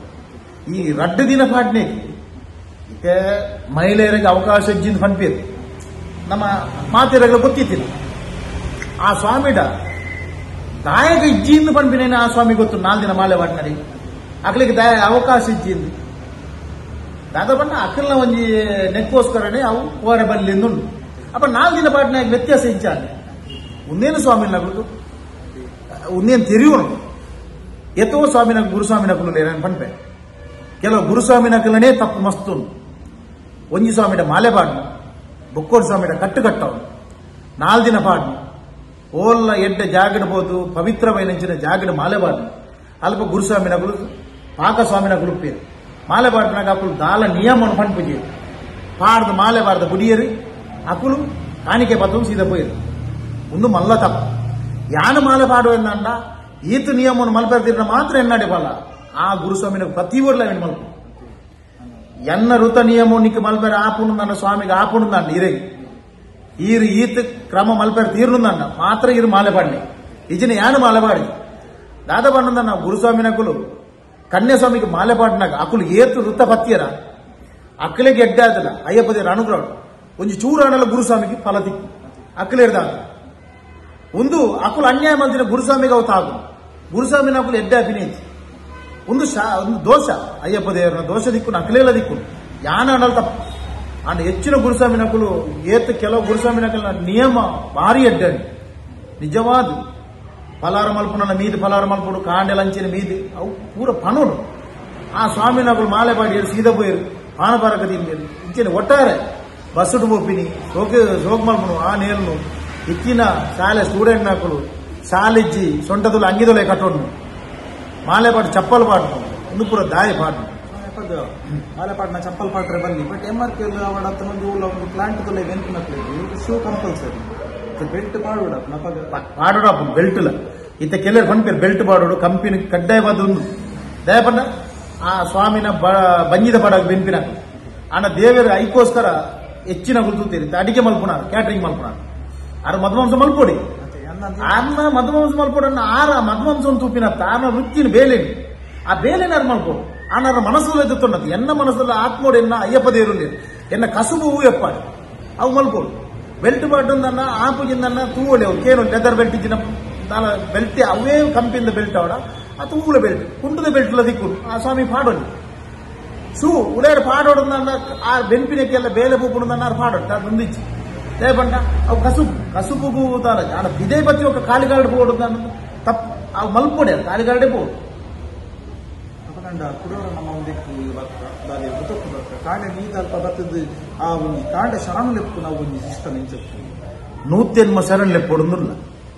[SPEAKER 1] ಈ ರಡ್ಡು ದಿನ ಪಾಡ್ನೆ ಈಗ ಮಹಿಳೆಯರಿಗೆ ಅವಕಾಶ ಇಜ್ಜಿಂದ ಪನ್ಪೇರು ನಮ್ಮ ಮಾತಿರಗಳು ಗೊತ್ತಿತ್ತಿಲ್ಲ ಆ ಸ್ವಾಮಿಡ ದಾಯಕ ಇಜ್ಜಿಂದು ಪಂಪಿನೇನು ಆ ಸ್ವಾಮಿ ಗೊತ್ತು 4 ದಿನ ಮಾಲೆ ಪಾಡ್ನರಿ ಅಕ್ಲಿಗೆ ದಾಯ ಅವಕಾಶ ಇಜ್ಜಿಂದು ದಾದ ಬಣ್ಣ ಅಕ್ಕಲ್ನ ಒಂಜಿ ನೆಕ್ಕೋಸ್ಕರನೇ ಅವು ಓರೆ ಬಲ್ಲಿಂದು ಅಪ್ಪ 4 ದಿನ ಪಾಡ್ನ ವ್ಯತ್ಯಾಸ ಇಜ್ಜಾನೆ ಉಂದೇನು ಸ್ವಾಮಿ ನಗಲು ಉಂದೇನು ತಿರಿಯೋಣ ಎತ್ತೋ ಸ್ವಾಮಿನ ಗುರುಸ್ವಾಮಿನ ಕುಲು ನಾನು ಪಂಪೆ ಕೆಲವು ಗುರುಸ್ವಾಮಿನ ಕುಲನೇ ತಪ್ಪು ಮಸ್ತು ಒಂಜಿ ಸ್ವಾಮಿಡ ಮಾಲೆ ಪಾಡ್ನ ಬೊಕ್ಕೋಡು ಸ್ವಾಮಿಡ ಕಟ್ಟವನು 4 ದಿನ ಪಾಡ್ನ ಓಲ್ಲ ಎಡ್ಡ ಜಾಗಿಡಬಹುದು ಪವಿತ್ರವೈನಂಚಿನ ಜಾಗಿಡ ಮಾಲೆ ಪಾಡ್ನ ಅಲ್ಪ ಗುರುಸ್ವಾಮಿನ ಕುಲು ಪಾಕಸ್ವಾಮಿನ ಕುಲುಪೇರು ಮಾಲೆ ಪಾಡ್ನಾಗ ಅಕುಲು ದಾಲ ನಿಯಮವನ್ನು ಪಂಪುಜಿ ಪಾಡ್ದು ಮಾಲೆ ಬಾರ್ದ ಬುಡಿಯರಿ ಅಕುಲು ಕಾಣಿಕೆ ಪತ್ತು ಸೀದಾ ಪೋಯಿರು ಒಂದು ಮಲ್ಲ ತಪ್ಪು ಯಾನು ಮಾಲೆ ಪಾಡುವಂದ ಈತ ನಿಯಮವನ್ನು ಮಲ್ಪರ್ತಿರ ಮಾತ್ರ ಎನ್ನಡೆ ಬಲ್ಲ ಆ ಗುರುಸ್ವಾಮಿನ ಪ್ರತಿ ಊರ್ಲ ಮಲ್ಪು ಎನ್ನ ಋತ ನಿಯಮ ನಿಕ್ಕ ಮಲ್ಪೆರ ಆಪುಣು ನನ್ನ ಸ್ವಾಮಿಗೆ ಆಪುಣು ನನ್ನ ಇರೈ ಈರು ಈತ ಕ್ರಮ ಮಲ್ಪೆರ ತೀರ್ನು ನನ್ನ ಮಾತ್ರ ಇರು ಮಾಲೆ ಪಾಡ್ನಿ ಇಜಿನ ಯಾನು ಮಾಲೆ ಪಾಡಿ ದಾದ ಬಣ್ಣದ ನಾವು ಗುರುಸ್ವಾಮಿನ ಕುಲು ಕನ್ಯಾಸ್ವಾಮಿಗೆ ಮಾಲೆ ಪಾಡ್ನಾಗ ಅಕುಲು ಏತು ಋತ ಪತ್ತಿಯರ ಅಕ್ಕಲಿಗೆ ಎಡ್ಡೆ ಆದಲ್ಲ ಅಯ್ಯಪ್ಪ ದೇವರ ಅನುಗ್ರಹ ಒಂಜಿ ಚೂರಾಡಲ್ಲ ಗುರುಸ್ವಾಮಿಗೆ ಫಲ ತಿಕ್ಕು ಅಕ್ಕಲಿರ್ದಾಗ ಒಂದು ಅಕುಲು ಅನ್ಯಾಯ ಮಲ್ತಿನ ಗುರುಸ್ವಾಮಿಗೆ ಅವು ತಾಗು ಗುರುಸ್ವಾಮಿನ ಅಕುಲು ಎಡ್ಡೆ ಅಭಿನಯಿಸಿ ಒಂದು ದೋಷ ಅಯ್ಯಪ್ಪ ದೇವರನ್ನ ದೋಷ ದಿಕ್ಕು ಅಕಲೇಲ ದಿಕ್ಕು ಯಾನ ಅನ್ನಲ್ ತಪ್ಪು ಅಂಡ್ ಹೆಚ್ಚಿನ ಗುರುಸ್ವಾಮಿನ ಅಕುಲು ಏತು ಕೆಲವು ಗುರುಸ್ವಾಮಿನ ನಿಯಮ ಭಾರಿ ಎಡ್ಡೆ ನಿಜವಾದ ಫಲಾರ ಮಲ್ಪುನ ಮೀದು ಫಲಾರ ಮಲ್ಪುಡು ಕಾಂಡೆ ಲಂಚಿನ ಮೀದು ಅವು ಪೂರ ಪಣೋಡು ಆ ಸ್ವಾಮಿನ ಅಕುಲು ಮಾಲೆ ಪಾಡಿ ಸೀದಾ ಪೋಯಿರು ಪಾನಪಾರಕದಿ ಇಂಚಿನ ಒಟ್ಟಾರೆ ಬಸ್ಸುಡು ಬೋಪಿನಿ ಸೋಗ್ ಮಲ್ಪುನು ಆ ನೇಲ್ನು ಇಕ್ಕಿನ ಶಾಲೆ ಸ್ಟೂಡೆಂಟ್ ನಾಕುಲು ಶಾಲಿಜ್ಜಿ ಸೊಂಟದುಲು ಅಂಗಿದೊಲೆ ಕಟ್ಟೋಡು ಮಾಲೆ ಪಾಡು ಚಪ್ಪಲ್ ಪಾಡ್ನು ಒಂದು ಪೂರ ದಾಯಿ ಪಾಡ್ನು
[SPEAKER 2] ಮಾಲೆ ಪಾಡ್ನ ಚಪ್ಪಲ್ ಪಾಟ್ರೆ ಬನ್ನಿ ಬಟ್ MRK ಅವಡ ಒಂದು ಒಂದು ಪ್ಲಾಂಟ್ ತೊಲೆ ವೆಂಟ್ ಶೂ ಕಂಪಲ್ಸರಿ ಬೆಲ್ಟ್ ಪಾಡೋಡ
[SPEAKER 1] ಪಾಡೋಡ ಬೆಲ್ಟ್ ಇಲ್ಲ ಇತ್ತ ಕೆಲವರು ಪಂಪೇರು ಬೆಲ್ಟ್ ಪಾಡೋಡು ಕಂಪನಿ ಕಡ್ಡಾಯವಾದ ಒಂದು ದಯಪಂಡ ಆ ಸ್ವಾಮಿನ ಬಂಜಿದ ಪಡಾಗ ಬೆನ್ಪಿನ ಆನ ದೇವರ ಐಕೋಸ್ಕರ ಹೆಚ್ಚಿನ ಗುರುತುತ್ತೀರಿ ಅಡಿಗೆ ಮಲ್ಪುಣ ಕ್ಯಾಟರಿಂಗ್ ಮಲ್ಪುಣ ಆರ ಮಧುಮಾಂಸ ಮಲ್ಪೊಡಿ ಅನ್ನ ಮಧುಮಾಂಸ ಮಲ್ಪೊಡನ್ನ ಆರ ಮಧುಮಾಂಸ ತೂಪಿನತ್ತ ಆನ ವೃತ್ತಿನ ಬೇಲೇನು ಆ ಬೇಲೆನಾರು ಮಲ್ಪೊಡು ಆನಾರ ಮನಸ್ಸಲ್ಲಿ ಎದ್ದುತ್ತೊನ್ನದು ಎನ್ನ ಮನಸ್ಸಲ್ಲಿ ಆತ್ಮೋಡು ಎನ್ನ ಅಯ್ಯಪ್ಪ ದೇವರು ಎನ್ನ ಕಸುಬು ಎಪ್ಪಾಡು ಅವು ಮಲ್ಪೊಡು ಬೆಲ್ಟ್ ಪಾಟೊಂದನ್ನ ಆಪುಜಿಂದನ್ನ ತೂವಳೆ ಅವು ಕೇನು ಲೆದರ್ ಬೆಲ್ಟ್ ಇಜ್ಜಿನ ಬೆಲ್ಟ್ ಅವೇ ಕಂಪಿಂದ ಬೆಲ್ಟ್ ಅವಡ ಆ ತೂವಳ ಬೆಲ್ಟ್ ಕುಂಟದ ಬೆಲ್ಟ್ ದಿಕ್ಕು ಆ ಸ್ವಾಮಿ ಪಾಡೋದು ಶೂ ಉಳೇರ ಪಾಡೋಡನ್ನ ಆ ಬೆಂಪಿನಕ್ಕೆಲ್ಲ ಬೇಲೆ ಪೂಪುಣದನ್ನ ಪಾಡೋದು ಅದು ಮುಂದಿಚ್ಚಿ ದೇಪಂಡ ಅವು ಕಸುಬು ತಾರ ಆನ ಇದೇ ಬತ್ತಿ ఒక ಕಾಲಿಗಾರ್ಡ್ ಬೋರ್ಡ್ ತಪ್ಪು ಅವು ಮಲ್ಪೊಡೆ ಕಾಲಿಗಾರ್ಡೆ ಬೋರ್ಡ್
[SPEAKER 2] ಕುಡೋರ ನಮ್ಮ ಒಂದಿಕ್ಕು ದಾರಿ ಬುತಕ್ಕು ಬರ್ತಾರೆ ಕಾಂಡೆ ನೀದಲ್ಪ ಬತ್ತದ ಆ ಒಂದು ಕಾಂಡೆ ಶರಣ ಲೆಪ್ಪು ನಾವು ಒಂದು ಇಷ್ಟ ನಿಂಚು
[SPEAKER 1] 100 ಶರಣ ಲೆಪ್ಪೊಡುಲ್ಲ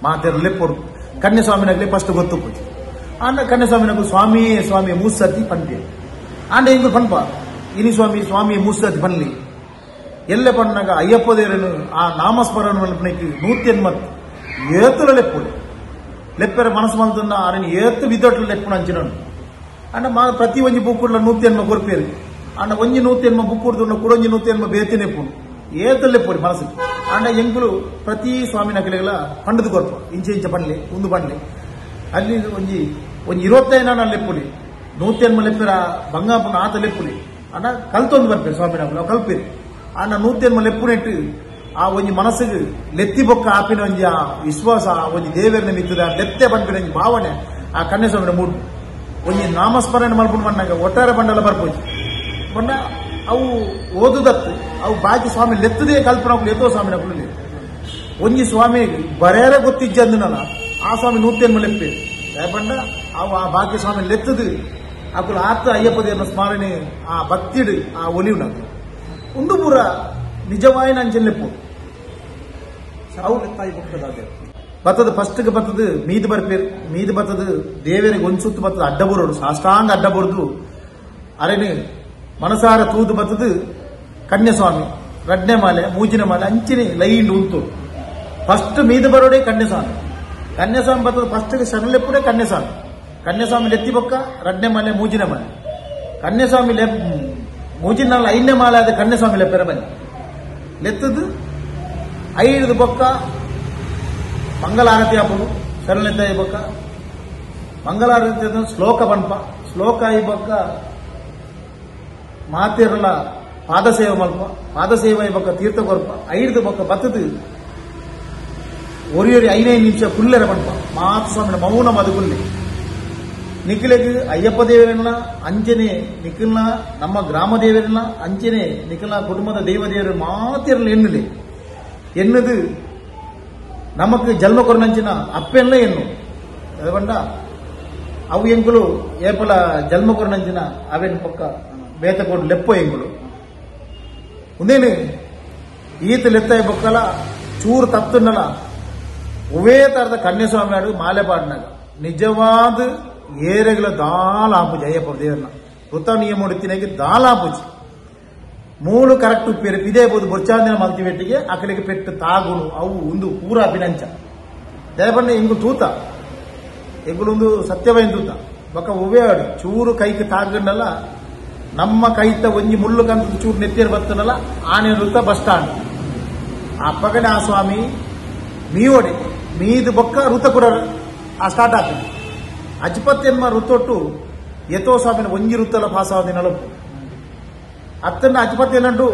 [SPEAKER 1] ಮಾತೆರ ಲೆಪ್ಪೊಡು ಕನ್ಯಾಸ್ವಾಮಿನಾಗಲಿ ಫಸ್ಟ್ ಗೊತ್ತು ಆಂಡ ಕನ್ಯಾಸ್ವಾಮಿನಾಗು ಸ್ವಾಮಿ ಮೂಸತಿ ಪಂಪೆ ಆಂಡ ಇಂದು ಪಂಪ ಇನಿ ಸ್ವಾಮಿ ಮೂಸತಿ ಪನ್ಲಿ ಎಲ್ಲ ಪಣ್ಣಾಗ ಅಯ್ಯಪ್ಪ ದೇವರನ್ನು ಆ ನಾಮಸ್ಮರಣ ಮಲ್ಪನೆಗೆ 180 ಏತುಲ ಲೆಪ್ಪೊಡು ಲೆಪ್ಪರ ಮನಸ್ಸು ಮಲ್ತನ್ನ ಆರని ಏತು ವಿದೊಟ್ಲ ಲೆಪ್ಪುನ ಅಂಚಿನನು ಅಂಡ ಪ್ರತಿ ಒಂಜಿ ಬುಕ್ಕುಡ್ಲ 180 ಕೊರ್ಪೇರು ಅಂಡ ಒಂಜಿ 180 ಬುಕ್ಕುಡ್ದು ಕುಡೊಂಜಿ 180 ಬೇತಿನೆಪ್ಪುನು ಏತಲ್ಲೇ ಪೋಡಿ ಮನಸ್ಸು ಅಂಡ ಎಂಕುಲು ಪ್ರತಿ ಸ್ವಾಮಿನ ಕೆಲೆಗಳ ಪಂಡದು ಕೊರ್ಪ ಇಂಚೆ ಪಂಡ್ಲೆ ಒಂದು ಪಂಡ್ಲೆ ಅಲ್ಲಿ ಒಂಜಿ 25 ನಾಲ್ ಲೆಪ್ಪುಲಿ 180 ಲೆಪ್ಪರ ಬಂಗಾಪುನ ಆತ ಲೆಪ್ಪುಲಿ ಅಂಡ ಕಲ್ತೊಂದು ಬರ್ಪೇರು ಸ್ವಾಮಿನ ನಾವು ಕಲ್ಪೇರು ಅಂಡ 180 ಲೆಪ್ಪುನೆಟ್ಟು ಆ ಒಂಜಿ ಮನಸ್ಸಿಗೆ ಲೆತ್ತಿ ಬೊಕ್ಕ ಆಪಿನ ಒಂಜಿ ಆ ವಿಶ್ವಾಸ ಒಂಜಿ ದೇವರನ್ನ ಮಿತ್ತದ ಲೆತ್ತೆ ಪಂಪಿನ ಒಂಜಿ ಭಾವನೆ ಆ ಕನ್ಯಾಸ್ವಾಮಿನ ಮೂಡು ಒಂಜಿ ನಾಮಸ್ಮರಣೆ ಮಲ್ಪುಂಡು ಬಂದಾಗ ಒಟ್ಟಾರೆ ಬಂಡಲ ಬರ್ಪೋಜಿ ಬಂಡ ಅವು ಓದುದತ್ತು ಅವು ಬಾಕಿ ಸ್ವಾಮಿ ಲೆತ್ತದೇ ಕಲ್ಪನಾ ಎತ್ತೋ ಸ್ವಾಮಿನ ಕುಳ್ಳಿ ಒಂಜಿ ಸ್ವಾಮಿ ಬರೇರೆ ಗೊತ್ತಿಜ್ಜಂದನಲ್ಲ ಆ ಸ್ವಾಮಿ 180 ಲೆಪ್ಪೆ ಬಂಡ ಅವು ಆ ಬಾಕಿ ಸ್ವಾಮಿ ಲೆತ್ತದು ಅಕುಲು ಆತ ಅಯ್ಯಪ್ಪ ದೇವರ ಸ್ಮರಣೆ ಆ ಭಕ್ತಿಡು ಆ ಒಲಿವು ಒಂದು ಪೂರ ನಿಜವಾಯಿನ ಅಂಚೆನ್ ಲೆಪ್ಪು
[SPEAKER 2] ಅವು ಲೆತ್ತಾಯಿ ಬುಕ್ಕದಾಗೆ
[SPEAKER 1] ಬತ್ತದ ಫಸ್ಟ್ಗೆ ಬತ್ತದು ಮೀದು ಬರ್ಪೇರು ಮೀದು ಬತ್ತದು ದೇವರಿಗೆ ಒಂದು ಸುತ್ತು ಬತ್ತದ ಅಡ್ಡ ಬರೋಡು ಸಾಷ್ಟಾಂಗ ಅಡ್ಡ ಬರೋದು ಅರೆನೆ ಮನಸಾರ ತೂದು ಬತ್ತದು ಕನ್ಯಾಸ್ವಾಮಿ ರಡ್ನೆ ಮಾಲೆ ಮೂಜಿನ ಮಾಲೆ ಅಂಚಿನಿ ಲೈನ್ ಉಂಟು ಫಸ್ಟ್ ಮೀದು ಬರೋಡೆ ಕನ್ಯಾಸ್ವಾಮಿ ಬತ್ತದ ಫಸ್ಟ್ಗೆ ಶರಣಲೆಪ್ಪುಡೆ ಕನ್ಯಾಸ್ವಾಮಿ ಲೆತ್ತಿ ಬೊಕ್ಕ ರಡ್ನೆ ಮಾಲೆ ಮೂಜಿನ ಮಾಲೆ ಕನ್ಯಾಸ್ವಾಮಿ ಮೂಜಿನ ಐದನೇ ಮಾಲೆ ಆದ ಕನ್ಯಾಸ್ವಾಮಿ ಲೆಪ್ಪೆರ ಬನ್ನಿ ಲೆತ್ತದು 5 ಬೊಕ್ಕ ಮಂಗಲಾರತಿ ಹಾಪುಡು ಶರಣೆತ್ತ ಬೊಕ್ಕ ಮಂಗಲಾರತಿ ಶ್ಲೋಕ ಬನ್ಪ ಶ್ಲೋಕ ಈ ಬೊಕ್ಕ ಮಾತಿರಲ ಪಾದಸೇವೆ ಮಲ್ಪ ಪಾದಸೇವೆ ಬೊಕ್ಕ ತೀರ್ಥ ಕೊರ್ಪ 5 ಬೊಕ್ಕ ಬತ್ತದು ஒரு 5 ನಿಮಿಷ ಕುಲ್ಲರ ಪಂಪ ಮಾತಸ್ವಾಮಿನ ಮೌನ ಮದುಗುಲ್ಲಿ ನಿಖಿಲೆಗೆ ಅಯ್ಯಪ್ಪ ದೇವರನ್ನ ಅಂಜನೆ ನಿಖಿಲ್ನ ನಮ್ಮ ಗ್ರಾಮ ದೇವರನ್ನ ಅಂಜನೆ ನಿಖಿಲ್ನ ಕುಟುಂಬದ ದೇವದೇವರು ಮಾತಿರಲು ಎನ್ನದು ನಮಕ್ ಜನ್ಮ ಕೊರನಂಚಿನ ಅಪ್ಪೆಲ್ಲ ಎನ್ನು ಅದುಕೊಂಡ ಅವು ಎಂಕುಲು ಏಪಲ ಜನ್ಮ ಕೊರನಂಚಿನ ಅವೆನ್ ಪಕ್ಕ ಬೇತಕೋಡು ಲೆಪ್ಪೋ ಎಂಕುಲು ಒಂದೇನು ಈತ ಲೆತ್ತ ಬೊಕ್ಕಲ ಚೂರು ತತ್ತುನ್ನಲ ಒವೇ ತರದ ಕನ್ಯಸ್ವಾಮಿ ಆಡು ಮಾಲೆ ಪಾಡಿನಾಗ ನಿಜವಾದ ಏರೆಗಳ ದಾಲಾಪುಜಿ ಅಯ್ಯಪ್ಪ ದೇವರನ್ನ ವೃತ ನಿಯಮ ಹೊಡಿತಿನಾಗಿ ದಾಲಾಪುಜಿ ಮೂಳು ಕರೆಕ್ಟ್ ಉಪ್ಪೇರು ಇದೇ ಬೋದು ಬೊಚ್ಚಾಂದಿನ ಮಲ್ತಿವೆಟ್ಟಿಗೆ ಅಕಲಿಗೆ ಪೆಟ್ಟು ತಾಗುನು ಅವು ಒಂದು ಪೂರ ಅಭಿನಂಚ ದಯಪಣ್ಣ ಎಂಗು ತೂತ ಎಂಗುಲೊಂದು ಸತ್ಯವೈನ್ ತೂತ ಬೊಕ್ಕ ಒವೇ ಆಡು ಚೂರು ಕೈಗೆ ತಾಗಂಡಲ್ಲ ನಮ್ಮ ಕೈತ ಒಂಜಿ ಮುಳ್ಳು ಕಂತ ಚೂರು ನೆತ್ತಿಯರು ಬರ್ತನಲ್ಲ ಆನೆ ವೃತ್ತ ಬಸ್ ಸ್ಟಾಂಡ್ ಆ ಪಗನೆ ಆ ಸ್ವಾಮಿ ಮೀವಡಿ ಮೀದು ಬೊಕ್ಕ ಋತ ಕೂಡ ಆ ಸ್ಟಾರ್ಟ್ ಆಗ್ತದೆ ಅಜ್ಪತ್ಯನ್ಮ ಋತೊಟ್ಟು ಯಥೋ ಸ್ವಾಮಿನ ಒಂಜಿ ಋತಲ ಪಾಸ್ ಆದ ನಲಪು ಅತ್ತನ್ನ ಅಜ್ಪತ್ಯನಂಡು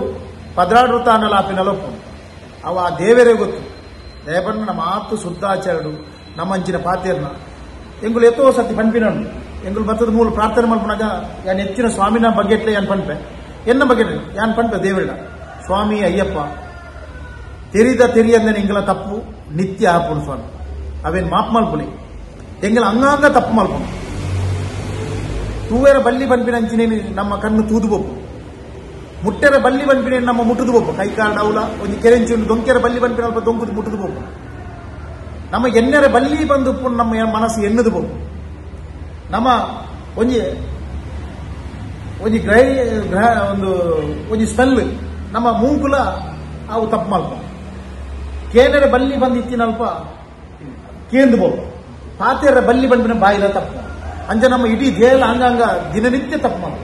[SPEAKER 1] ಪದ್ರಾಡು ಋತ ಅನ್ನಲ್ಲ ಆಪಿ ನಲಪು ಅವ ಆ ದೇವರೇ ಗೊತ್ತು ದಯಪಣ್ಣ ಮಾತು ಶುದ್ಧಾಚಾರ್ಯರು ನಮ್ಮ ಅಂಚಿನ ಪಾತ್ಯರ್ನ ಎಂಗುಲು ಎತ್ತೋ ಸತಿ ಪನ್ಪಿನಂಡು ಎಂಗುಲು ಬತ್ತದ ಮೂಲ ಪ್ರಾರ್ಥನೆ ಮಲ್ಪನಾಗ ಯಾನ್ ಹೆಚ್ಚಿನ ಸ್ವಾಮಿನ ಬಗ್ಗೆಟ್ಲೆ ಯಾನ್ ಪನ್ಪೆ ಎನ್ನ ಬಗ್ಗೆಟ್ಲೆ ಯಾನ್ ಪನ್ಪೆ ದೇವರಿಡ ಸ್ವಾಮಿ ಅಯ್ಯಪ್ಪ ತೆರಿಯಂದನೆ ಎಂಗಲ ತಪ್ಪು ನಿತ್ಯ ಆಪುಡು ಸ್ವಾಮಿ ಅವೇನ್ ಮಾಪ್ ಮಲ್ಪುಲಿ ಎಂಗಲ ಅಂಗಾಂಗ ತಪ್ಪು ಮಲ್ಪುನು ತೂವೇರ ಬಲ್ಲಿ ಬನ್ಪಿನ ಅಂಚಿನೇನು ನಮ್ಮ ಕಣ್ಣು ತೂದು ಬೋಪು ಮುಟ್ಟೆರ ಬಲ್ಲಿ ಬನ್ಪಿನ ನಮ್ಮ ಮುಟ್ಟುದು ಬೋಪು ಕೈ ಕಾಲ ಡೌಲ ಒಂದು ಕೆರೆಂಚಿ ಉಂಟು ದೊಂಕೆರ ಬಲ್ಲಿ ಬನ್ಪಿನ ಅಲ್ಪ ದೊಂಕುದು ಮುಟ್ಟುದು ಬೋಪು ನಮ್ಮ ಎಣ್ಣೆರ ಬಲ್ಲಿ ಬಂದು ನಮ್ಮ ಮನಸ್ಸು ಎಣ್ಣದು ಬೋಪು ನಮ್ಮ ಒಂಜಿ ಗ್ರಹ ಒಂದು ಸ್ಮೆಲ್ ನಮ್ಮ ಮೂಂಕುಲ ಅವು ತಪ್ಪು ಮಲ್ಪ ಕೇನರ ಬಲ್ಲಿ ಬಂದಿತ್ತಿನಲ್ಪ ಕೇಂದು ಬೋಪು ಪಾತೆರ ಬಲ್ಲಿ ಬಂದಿನ ಬಾಯಿಲ ತಪ್ಪು ಅಂಜ ನಮ್ಮ ಇಡೀ ದೇಹಲ ಅಂಗಾಂಗ ದಿನನಿತ್ಯ ತಪ್ಪು ಮಲ್ಪ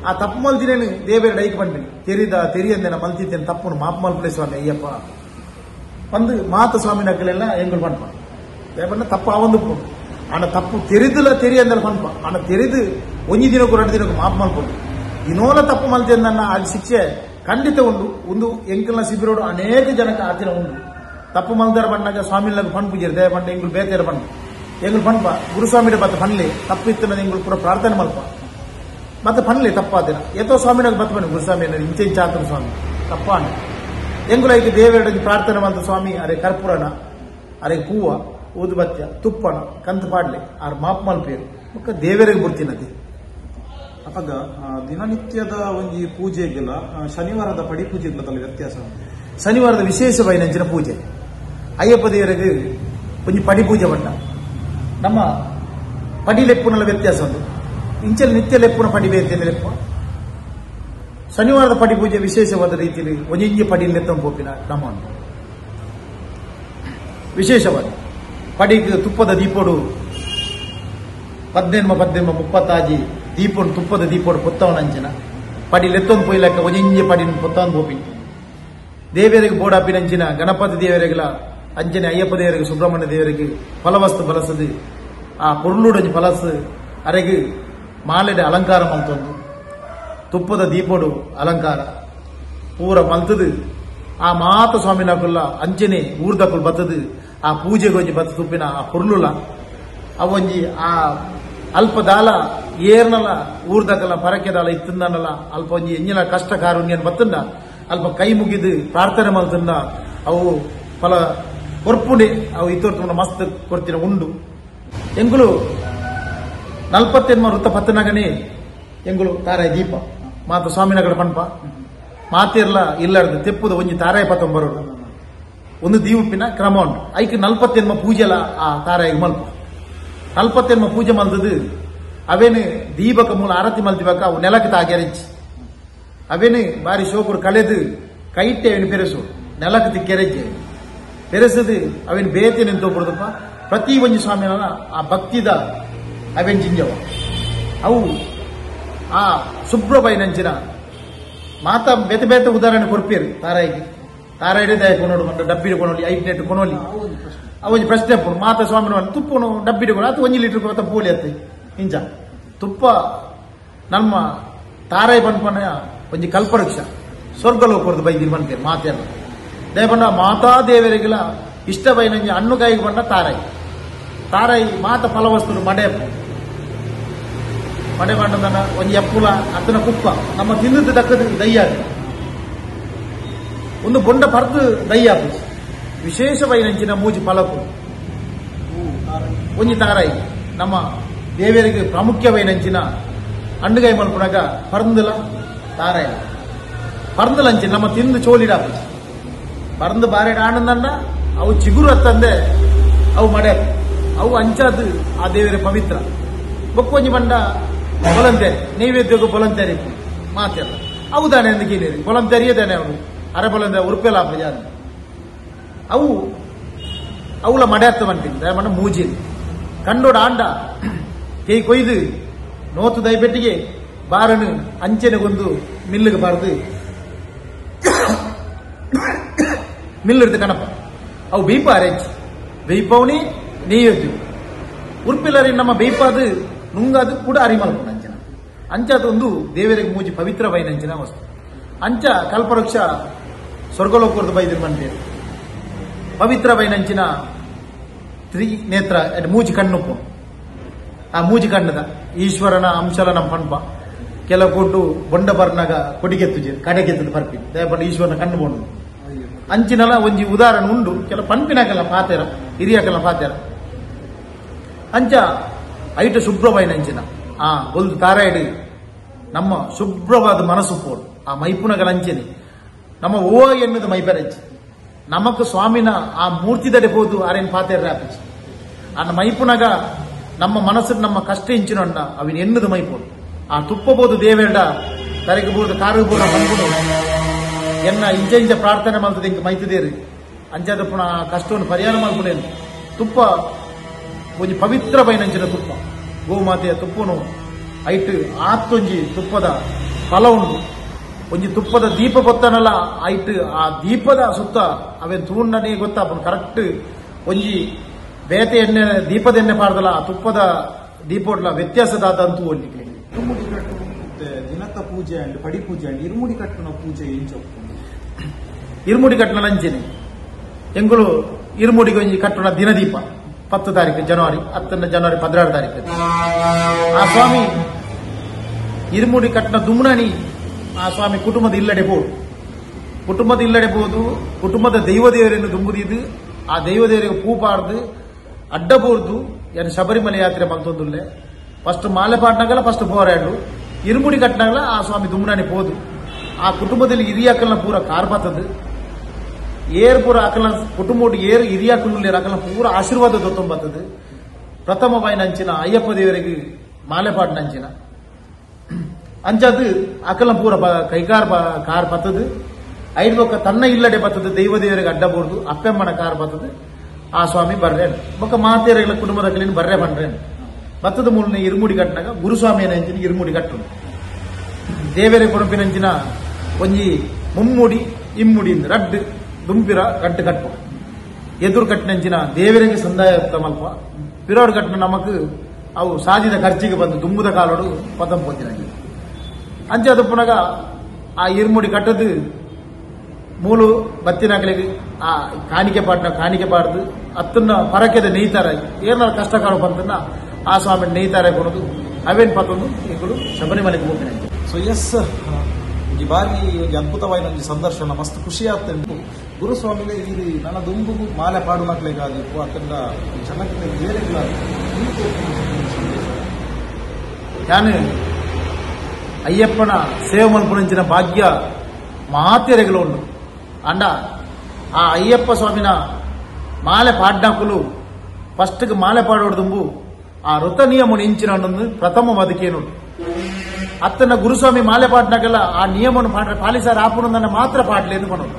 [SPEAKER 1] ಆ ತಪ್ಪು ಮಲ್ದಿನೇನು ದೇವೇರ ಡೈಕ್ ಬಂದಿನಿ ತೆರಿಯಂದೇನ ಮಲ್ತಿದ್ದೇನೆ ತಪ್ಪು ಮಾಪ್ ಮಲ್ಪಲೆ ಸ್ವಾಮಿ ಅಯ್ಯಪ್ಪ ಒಂದು ಮಾತ ಸ್ವಾಮಿ ನಕ್ಕಲೆಲ್ಲ ಎಂಗಳು ಪಂಪ ದೇವಣ್ಣ ತಪ್ಪು ಆ ಒಂದು ಆನ ತಪ್ಪು ತೆರಿಯಂದಲ್ಲ ಪಂಪ ಆನ ತೆರಿದು ಒಂಜಿ ದಿನಕ್ಕೂ 2 ದಿನಕ್ಕೂ ಮಾಪ್ ಮಲ್ಪೊಂಡು ದಿನೋಲ ತಪ್ಪು ಮಲ್ತಿಂದನ್ನ ಅದು ಶಿಕ್ಷೆ ಖಂಡಿತ ಒಂದು ಎಂಕಲ್ನ ಶಿಬಿರೋಡು ಅನೇಕ ಜನಕ್ಕೆ ಆತಿನ ಉಂಡು ತಪ್ಪು ಮಲ್ದಾರ ಬಣ್ಣಾಗ ಸ್ವಾಮಿನ ಪಂಪುಜಿರು ದಯ ಪಂಡ ಎಂಗಳು ಬೇತೇರ ಪಂಡ ಎಂಗಳು ಪಂಪ ಗುರುಸ್ವಾಮಿಡ ಬತ್ತ ಪನ್ಲೆ ತಪ್ಪಿತ್ತು ಎಂಗಳು ಪೂರ ಪ್ರಾರ್ಥನೆ ಮಲ್ಪ ಮತ್ತೆ ಪನ್ಲೆ ತಪ್ಪಾದಿನ ಏತೋ ಸ್ವಾಮಿನಾಗ ಬತ್ತ ಬನ್ನಿ ಗುರುಸ್ವಾಮಿ ಇಂಚೆ ಆತನ ಸ್ವಾಮಿ ತಪ್ಪಾಣ ಎಂಗುಲ ಈಗ ದೇವರಡಿ ಪ್ರಾರ್ಥನೆ ಮಂತ ಸ್ವಾಮಿ ಅರೆ ಕರ್ಪೂರನ ಅರೆ ಹೂವ ಊದುಬತ್ಯ ತುಪ್ಪಣ ಕಂತು ಪಾಡ್ಲೆ ಆರ್ ಮಾಪ್ ಮಲ್ಪೇರು ಮುಖ ದೇವರಿಗೆ ಬರ್ತೀನದಿ
[SPEAKER 2] ಅಪಗ ದಿನನಿತ್ಯದ ಒಂಜಿ ಪೂಜೆಗೆಲ್ಲ ಶನಿವಾರದ ಪಡಿ ಪೂಜೆಗಳ ವ್ಯತ್ಯಾಸ
[SPEAKER 1] ಶನಿವಾರದ ವಿಶೇಷವಾಗಿ ನಂಚಿನ ಪೂಜೆ ಅಯ್ಯಪ್ಪ ದೇವರಿಗೆ ಒಂಜಿ ಪಡಿ ಪೂಜೆ ಬಂಡ ನಮ್ಮ ಪಡಿ ಲೆಪ್ಪುನಲ್ಲ ವ್ಯತ್ಯಾಸ ಉಂಟು ಇಂಚಲ್ ನಿತ್ಯ ಲೆಪ್ಪುನ ಪಡಿ ಬೇತೇನೆ ಲೆಪ್ಪ ಶನಿವಾರದ ಪಡಿ ಪೂಜೆ ವಿಶೇಷವಾದ ರೀತಿಯಲ್ಲಿ ಒಂಜಿ ಪಡಿ ಲೆತ್ತ ಪೋಪಿನ ಕ್ರಮ ಉಂಟು ವಿಶೇಷವಾದ ಪಡಿಗೆ ತುಪ್ಪದ ದೀಪೋಡು 18 ದೀಪೋಡು ತುಪ್ಪದ ದೀಪೋಡು ಪೊತ್ತವನಂಚಿನ ಪಡಿ ಲೆತ್ತೊಂದು ಪೊಯ್ಲಕ್ಕ ಒಂಜಿ ಪಡಿ ಪೊತ್ತವನ್ ಪೋಪಿನ ದೇವರಿಗೆ ಬೋಡಾಪಿನಂಚಿನ ಗಣಪತಿ ದೇವರಿಗೆಲ್ಲ ಅಂಚನೆ ಅಯ್ಯಪ್ಪ ದೇವರಿಗೆ ಸುಬ್ರಹ್ಮಣ್ಯ ದೇವರಿಗೆ ಫಲವಸ್ತು ಬಲಸದು ಆ ಪೊರ್ಲುಡಂಜಿ ಫಲಸ್ ಅರೆಗೆ ಮಾಲೆಡೆ ಅಲಂಕಾರ ಮಲ್ತೊಂದು ತುಪ್ಪದ ದೀಪೋಡು ಅಲಂಕಾರ ಪೂರ ಮಲ್ತದು ಆ ಮಾತ ಸ್ವಾಮಿನಕುಲ್ಲ ಅಂಚನೆ ಊರ್ದಕುಲ್ ಬತ್ತದು ಆ ಪೂಜೆಗೆ ಒಂಜಿ ಬತ್ತ ತುಪ್ಪಿನ ಆ ಪೊರ್ಲುಲ ಅವೊಂಜಿ ಆ ಅಲ್ಪ ದಾಲ ಏರ್ನಲ ಊರ್ದಕಲ್ಲ ಪರಕೆ ದಾಲ ಇತ್ತಂದನಲ್ಲ ಅಲ್ಪ ಒಂಜಿ ಎಂಜಿನ ಕಷ್ಟ ಕಾರುಣ್ಯನ್ ಬತ್ತಂಡ ಅಲ್ಪ ಕೈ ಮುಗಿದು ಪ್ರಾರ್ಥನೆ ಮಲ್ತಂಡ ಅವು ಫಲ ಕೊರ್ಪುಡೆ ಅವು ಇತ್ತೊರ್ತು ಮಸ್ತ್ ಕೊಡ್ತಿನ ಉಂಡು ಎಂಗುಲು 48 ವೃತ್ತ ಪತ್ತನಗನೆ ಎಂಗುಲು ತಾರಾಯ ದೀಪ ಮಾತ ಸ್ವಾಮಿನಗರ ಪಂಪ ಮಾತಿರ್ಲ ಇಲ್ಲಾರ್ದು ತೆಪ್ಪುದ ಒಂಜಿ ತಾರಾಯ ಪತ್ತಂ ಬರೋಡು ಒಂದು ದೀವುಪಿನ ಕ್ರಮ ಉಂಟು ಐಕ್ 48 ಪೂಜೆಲ ಆ ತಾರಾಯ ಮಲ್ಪ 48 ಪೂಜೆ ಮಲ್ತದು ಅವೇನು ದೀಪಕ ಮೂಲ ಆರತಿ ಮಲ್ತಿಬೇಕ ಅವು ನೆಲಕ್ಕೆ ತಾಗೆರೆಚ್ಚಿ ಅವೇನು ಬಾರಿ ಶೋಕರು ಕಳೆದು ಕೈಟ್ಟೆ ಅವೇನು ಪೆರೆಸು ನೆಲಕ್ಕೆ ತಿಕ್ಕೆರೆಜ್ಜೆ ಪೆರೆಸದು ಅವೇನು ಬೇತೆ ನಿಂತೋಗ್ಬಿಡುದಪ್ಪ ಪ್ರತಿ ಒಂಜಿ ಸ್ವಾಮಿನ ಆ ಭಕ್ತಿದ ಅವೇನು ಜಿಂಜವ ಅವು ಆ ಸುಬ್ರಬೈನಂಚಿನ ಮಾತಾ ಬೇತೆ ಬೇತೆ ಉದಾಹರಣೆ ಕೊರ್ಪೇರು ತಾರಾಯಿಗೆ ತಾರಾಯಿಡೆ ದಯ ಕೊನೋಡು ಮಂಡ ಡಬ್ಬಿಡೆ ಕೊನೋಲಿ 5 ನೆಟ್ ಕೊನೋಲಿ ಅವೊಂದು ಪ್ರಶ್ನೆ ಮಾತಾ ಸ್ವಾಮಿನ ತುಪ್ಪನು ಡಬ್ಬಿಡೆ ಕೊನ ಅದು 1 ಲೀಟರ್ ಕೊತ್ತ ಪೋಲಿ ಅತ್ತೆ ಇಂಚ ತುಪ್ಪ ನಮ್ಮ ತಾರಾಯಿ ಪನ್ಪನ ಒಂಜಿ ಕಲ್ಪವೃಕ್ಷ ಸ್ವರ್ಗಲೋಕದ ಬೈದಿರ್ ಬನ್ಪೇರು ಮಾತೆಲ್ಲ ದಯಪಂಡ ಮಾತಾ ದೇವರಿಗೆಲ್ಲ ಇಷ್ಟವೈನ ಹಣ್ಣುಗಾಯಿಗೆ ಬಂದ ತಾರಾಯಿ ತಾರಾಯಿ ಮಾತ ಫಲವಸ್ತುಡು ಮಡೆ ಮಡೆ ಬಂಡದನ ಒಂದು ಎಪ್ಪುಲ ಅತ್ತನ ಕುಪ್ಪ ನಮ್ಮ ತಿಂದು ದಕ್ಕದ ದಯ್ಯ ಒಂದು ಬೊಂಡ ಪರ್ದು ದಯ್ಯ ವಿಶೇಷವೈನಂಚಿನ ಮೂಜಿ ಫಲಕು ಒಂಜಿ ತಾರಾಯಿ ನಮ್ಮ ದೇವರಿಗೆ ಪ್ರಾಮುಖ್ಯವೈನಂಚಿನ ಹಣ್ಣುಗಾಯಿ ಮಲ್ಪುನಾಗ ಪರಂದುಲ ತಾರಾಯ ಪರಂದುಲಂಚಿ ನಮ್ಮ ತಿಂದು ಚೋಲಿಡ ಪರಂದು ಬಾರೆಡ ಆನಂದನ್ನ ಅವು ಚಿಗುರು ಹತ್ತಂದೆ ಅವು ಮಡೆ ಅವು ಅಂಚಾದು ಆ ದೇವರ ಪವಿತ್ರ ಬೊಕ್ಕೊಂಜಿ ಬಂಡ ಬೊಲಂತೇರಿ ನೈವೇದ್ಯಗೂ ಬೊಲಂತೇರಿ ಮಾತೆಲ್ಲ ಅವು ದಾನೆ ಎಂದಕೀನೇರಿ ಬೊಲಂತೇರಿಯೇ ದಾನೆ ಅವರು ಅರೆ ಬೊಲಂತ ಉರುಪೆಲ ಜಾನ ಅವು ಅವಳ ಮಡೆ ಹತ್ತ ಬಂಟಿಂದ ಮಣ್ಣ ಮೂಜಿ ಕಣ್ಣೋಡ ಆಂಡ ಕೈ ಕೊಯ್ದು ನೋತು ದಯಬೆಟ್ಟಿಗೆ ಬಾರನು ಅಂಚೆನೆಗೊಂದು ಮಿಲ್ಲಿಗೆ ಬಾರದು ಮಿಲ್ಲಿಡ್ದು ಕಣಪ ಅವು ಬೀಪ ಅರೆಂಚಿ ಬೀಪವನಿ ನೀಯೊದ್ದು ಉರ್ಪಿಲ್ಲರಿ ನಮ್ಮ ಬೀಪಾದು ನುಂಗಾದು ಕೂಡ ಅರಿಮಲ್ಪು ಅಂಚನ ಅಂಚದು ಒಂದು ದೇವರಿಗೆ ಮೂಜಿ ಪವಿತ್ರವೈನಂಚಿನ ವಸ್ತು ಅಂಚ ಕಲ್ಪವೃಕ್ಷ ಸ್ವರ್ಗಲೋಕದ ಬೈದಿರು ಬಂದೇರು ಪವಿತ್ರವೈನಂಚಿನ ತ್ರಿನೇತ್ರ ಮೂಜಿ ಕಣ್ಣುಪ್ಪು ಆ ಮೂಜಿ ಕಣ್ಣದ ಈಶ್ವರನ ಅಂಶಲ ನಮ್ಮ ಪಣ್ಪ ಕೆಲ ಕೊಟ್ಟು ಬೊಂಡ ಬರ್ನಾಗ ಕೊಡಿಗೆತ್ತು ಕಡೆಗೆತ್ತದ ಬರ್ಪಿ ದಯಪಂಡ ಈಶ್ವರನ ಕಣ್ಣು ಬೋಡು ಅಂಚಿನಲ ಒಂಜಿ ಉದಾಹರಣೆ ಉಂಡು ಕೆಲ ಪಂಪಿನಾಗೆಲ್ಲ ಪಾತೆರ ಹಿರಿಯಕೆಲ್ಲ ಪಾತೆರ ಅಂಚ ಐಟ ಶುಭ್ರವೈನಂಚಿನ ಆ ಒಂದು ತಾರಾಯಡಿ ನಮ್ಮ ಶುಭ್ರವಾದ ಮನಸ್ಸು ಪೋಡು ಆ ಮೈಪುನಗಲ ಅಂಚೆನೆ ನಮ್ಮ ಓ ಎನ್ನುವುದು ಮೈಪೆರಂಚಿ ನಮಕ್ ಸ್ವಾಮಿನ ಆ ಮೂರ್ತಿ ದಡೆ ಹೋದು ಆರೇನ್ ಪಾತೆರ ರಾಪಿಸಿ ಆ ಮೈಪುನಗ ನಮ್ಮ ಮನಸ್ಸು ನಮ್ಮ ಕಷ್ಟ ಇಂಚಿನೊಂಡ ಅವಿನ ಎನ್ನುದು ಮೈಪೋಡು ಆ ತುಪ್ಪಬೋದು ದೇವೇಡ ತರಗಬಹುದು ಕಾರಗಬಹುದು ಬಂದ್ಬಿಡು ಎನ್ನ ಇಂಚ ಪ್ರಾರ್ಥನೆ ಮಾಡ್ತದೆ ಇಂಕ ಮೈತದೇರಿ ಅಂಚಾದ ಪುನಃ ಕಷ್ಟವನ್ನು ಪರಿಹಾರ ಮಾಡ್ಬಿಡೇನು ತುಪ್ಪ ಒಂಜಿ ಪವಿತ್ರವೈನಂಚಿನ ತುಪ್ಪ ಗೋಮಾತೆಯ ತುಪ್ಪನು ಐಟ್ ಆತ್ತೊಂಜಿ ತುಪ್ಪದ ಫಲ ಉಂಡು ಒಂಜಿ ತುಪ್ಪದ ದೀಪ ಗೊತ್ತನಲ್ಲ ಐಟ್ ಆ ದೀಪದ ಸುತ್ತ ಅವೇನು ತೂಣ್ಣನೇ ಗೊತ್ತಾಪನು ಕರೆಕ್ಟ್ ಒಂಜಿ ಬೇತೆ ಎಣ್ಣೆ ದೀಪದ ಎಣ್ಣೆ ಪಾಡ್ದಲ್ಲ ಆ ತುಪ್ಪದ ದೀಪೋಡ್ಲ ವ್ಯತ್ಯಾಸದಾದಂತೂ ಒಳ್ಳಿಗೆ
[SPEAKER 2] ಇರುಮುಡಿ ಕಟ್ಟು ದಿನತ ಪೂಜೆ ಅಂಡ್ ಪಡಿ ಪೂಜೆ ಅಂಡ್ ಇರುಮುಡಿ ಕಟ್ಟುನ ಪೂಜೆ ಏಂಚ
[SPEAKER 1] ಇರುಮುಡಿ ಕಟ್ಟುನ ಲಂಚನೆ ಎಂಗುಳು ಇರುಮುಡಿಗೆ ಒಂಜಿ ಕಟ್ಟುನ ದಿನದೀಪ 10 ತಾರೀಕು ಜನವರಿ 10 ಜನವರಿ 16 ತಾರೀಕು ಆ ಸ್ವಾಮಿ ಇರುಮುಡಿ ಕಟ್ಟುನ ದುಮ್ನಣಿ ಆ ಸ್ವಾಮಿ ಕುಟುಂಬದ ಇಲ್ಲಡೆ ಬೋದು ಕುಟುಂಬದ ದೈವದೇವರನ್ನು ದುಂಬುದಿದ್ದು ಆ ದೈವದೇವರಿಗೆ ಪೂ ಪಾಡ್ದು ಅಡ್ಡಬೋರ್ದು ಏನು ಶಬರಿಮಲೆ ಯಾತ್ರೆ ಮಲ್ತೊಂದುಲ್ಲೆ ಫಸ್ಟ್ ಮಾಲೆ ಪಾಡ್ನಾಗಲ್ಲ ಫಸ್ಟ್ ಹೋರಾಡು ಇರುಮುಡಿ ಕಟ್ಟಿನಾಗಲ್ಲ ಆ ಸ್ವಾಮಿ ದುಮ್ನಾಣಿ ಪೋದು ಆ ಕುಟುಂಬದಲ್ಲಿ ಹಿರಿಯಕ್ಕಲ್ನ ಪೂರ ಕಾರ್ ಬತ್ತದು ಏರ್ ಪೂರ ಅಕಲ್ನ ಕುಟುಂಬ ಏರ್ ಹಿರಿಯಕ್ಕಲ್ಲೇರ್ ಅಕಲ್ನ ಪೂರ ಆಶೀರ್ವಾದ ದೊತ್ತೊಂಬತ್ತದು ಪ್ರಥಮ ವೈನಂಚಿನ ಅಯ್ಯಪ್ಪ ದೇವರಿಗೆ ಮಾಲೆ ಪಾಡ್ನಂಚಿನ ಅಂಚದು ಅಕಲ್ನ ಪೂರ ಕೈಕಾರ್ ಕಾರ್ ಬತ್ತದು ಐದು ತನ್ನ ಇಲ್ಲಡೆ ಬತ್ತದು ದೈವದೇವರಿಗೆ ಅಡ್ಡಬೋರ್ದು ಅಪ್ಪೆಮ್ಮನ ಕಾರ್ ಬತ್ತದು ಆ ಸ್ವಾಮಿ ಬರ್ರೇನು ಬೊಕ್ಕ ಮಾತೇರಗಳ ಕುಟುಂಬದ ಕಲಿನ ಬರ್ರೆ ಬಂಡ್ರೇನು ಬತ್ತದ ಮೂಲನೆ ಇರುಮುಡಿ ಕಟ್ಟಿನಾಗ ಗುರುಸ್ವಾಮಿ ಏನಂಚಿನ ಇರುಮುಡಿ ಕಟ್ಟು ದೇವರೇ ಕೊಡಪಿನಂಚಿನ ಒಂಜಿ ಮುಮ್ಮುಡಿ ಇಮ್ಮುಡಿ ರಡ್ ದುಂಪಿರ ಗಟ್ಟು ಕಟ್ಟು ಎದುರು ಕಟ್ಟಿನಂಚಿನ ದೇವರಿಗೆ ಸಂದಾಯ ಮಲ್ಪ ಪಿರೋಡ್ ಕಟ್ಟಿನ ನಮಕ್ ಅವು ಸಾಧಿದ ಖರ್ಚಿಗೆ ಬಂದು ದುಂಬುದ ಕಾಲೋಡು ಪದಂ ಪೋತಿನ ಅಂಚೆ ಅದು ಪುನಗ ಆ ಇರುಮುಡಿ ಕಟ್ಟದು ಮೂಲು ಬತ್ತಿನಾಗಲಿಗೆ ಆ ಕಾಣಿಕೆ ಪಾಡ್ದು ಅತ್ತನ್ನ ಪರಕೆದ ನೇಯ್ತಾರ ಏನಾರ ಕಷ್ಟ ಕಾಲ ಬಂತನ್ನ ಆ ಸ್ವಾಮಿ ನೇಯ್ತಾರೆ ಕೊಡೋದು ಅವೇನ್ ಪತ್ತೊಂದು ಈಗಲೂ ಶಬರಿಮಲೆಗೆ ಹೋಗ್ತೇನೆ.
[SPEAKER 2] ಸೊ ಎಸ್ ಈ ಬಾರಿ ಒಂದು ಅದ್ಭುತವಾದ ಒಂದು ಸಂದರ್ಶನ ಮಸ್ತ್ ಖುಷಿ ಆಗ್ತಂಟು ಗುರುಸ್ವಾಮಿಗೆ ಇದು ನನ್ನ ದುಂಬುಗು ಮಾಲೆ ಪಾಡು ಮಕ್ಕಳಿಗಾದಿಪ್ಪು ಅತ್ತಂದ ಜನಕ್ಕೆ ಬೇರೆ
[SPEAKER 1] ನಾನು ಅಯ್ಯಪ್ಪನ ಸೇವೆ ಮಲ್ಪುಣಂಚಿನ ಭಾಗ್ಯ ಮಾತೆರೆಗಳು ಉಂಟು ಅಂಡ ಆ ಅಯ್ಯಪ್ಪ ಸ್ವಾಮಿನ ಮಾಲೆ ಪಾಡ್ನಾಕುಲು ಫಸ್ಟ್ಗೆ ಮಾಲೆ ಪಾಡೋಡ್ದುಂಬು ಆ ವೃತ ನಿಯಮನ ಇಂಚಿನ ಪ್ರಥಮ ಬದುಕೇನು ಅತ್ತನ ಗುರುಸ್ವಾಮಿ ಮಾಲೆ ಪಾಡ್ನಾಗೆಲ್ಲ ಆ ನಿಯಮವನ್ನು ಪಾಲಿಸಾರ ಆಪುಣದನ್ನ ಮಾತ್ರ ಪಾಡ್ಲಿ ಎಂದು ಮಾಡೋದು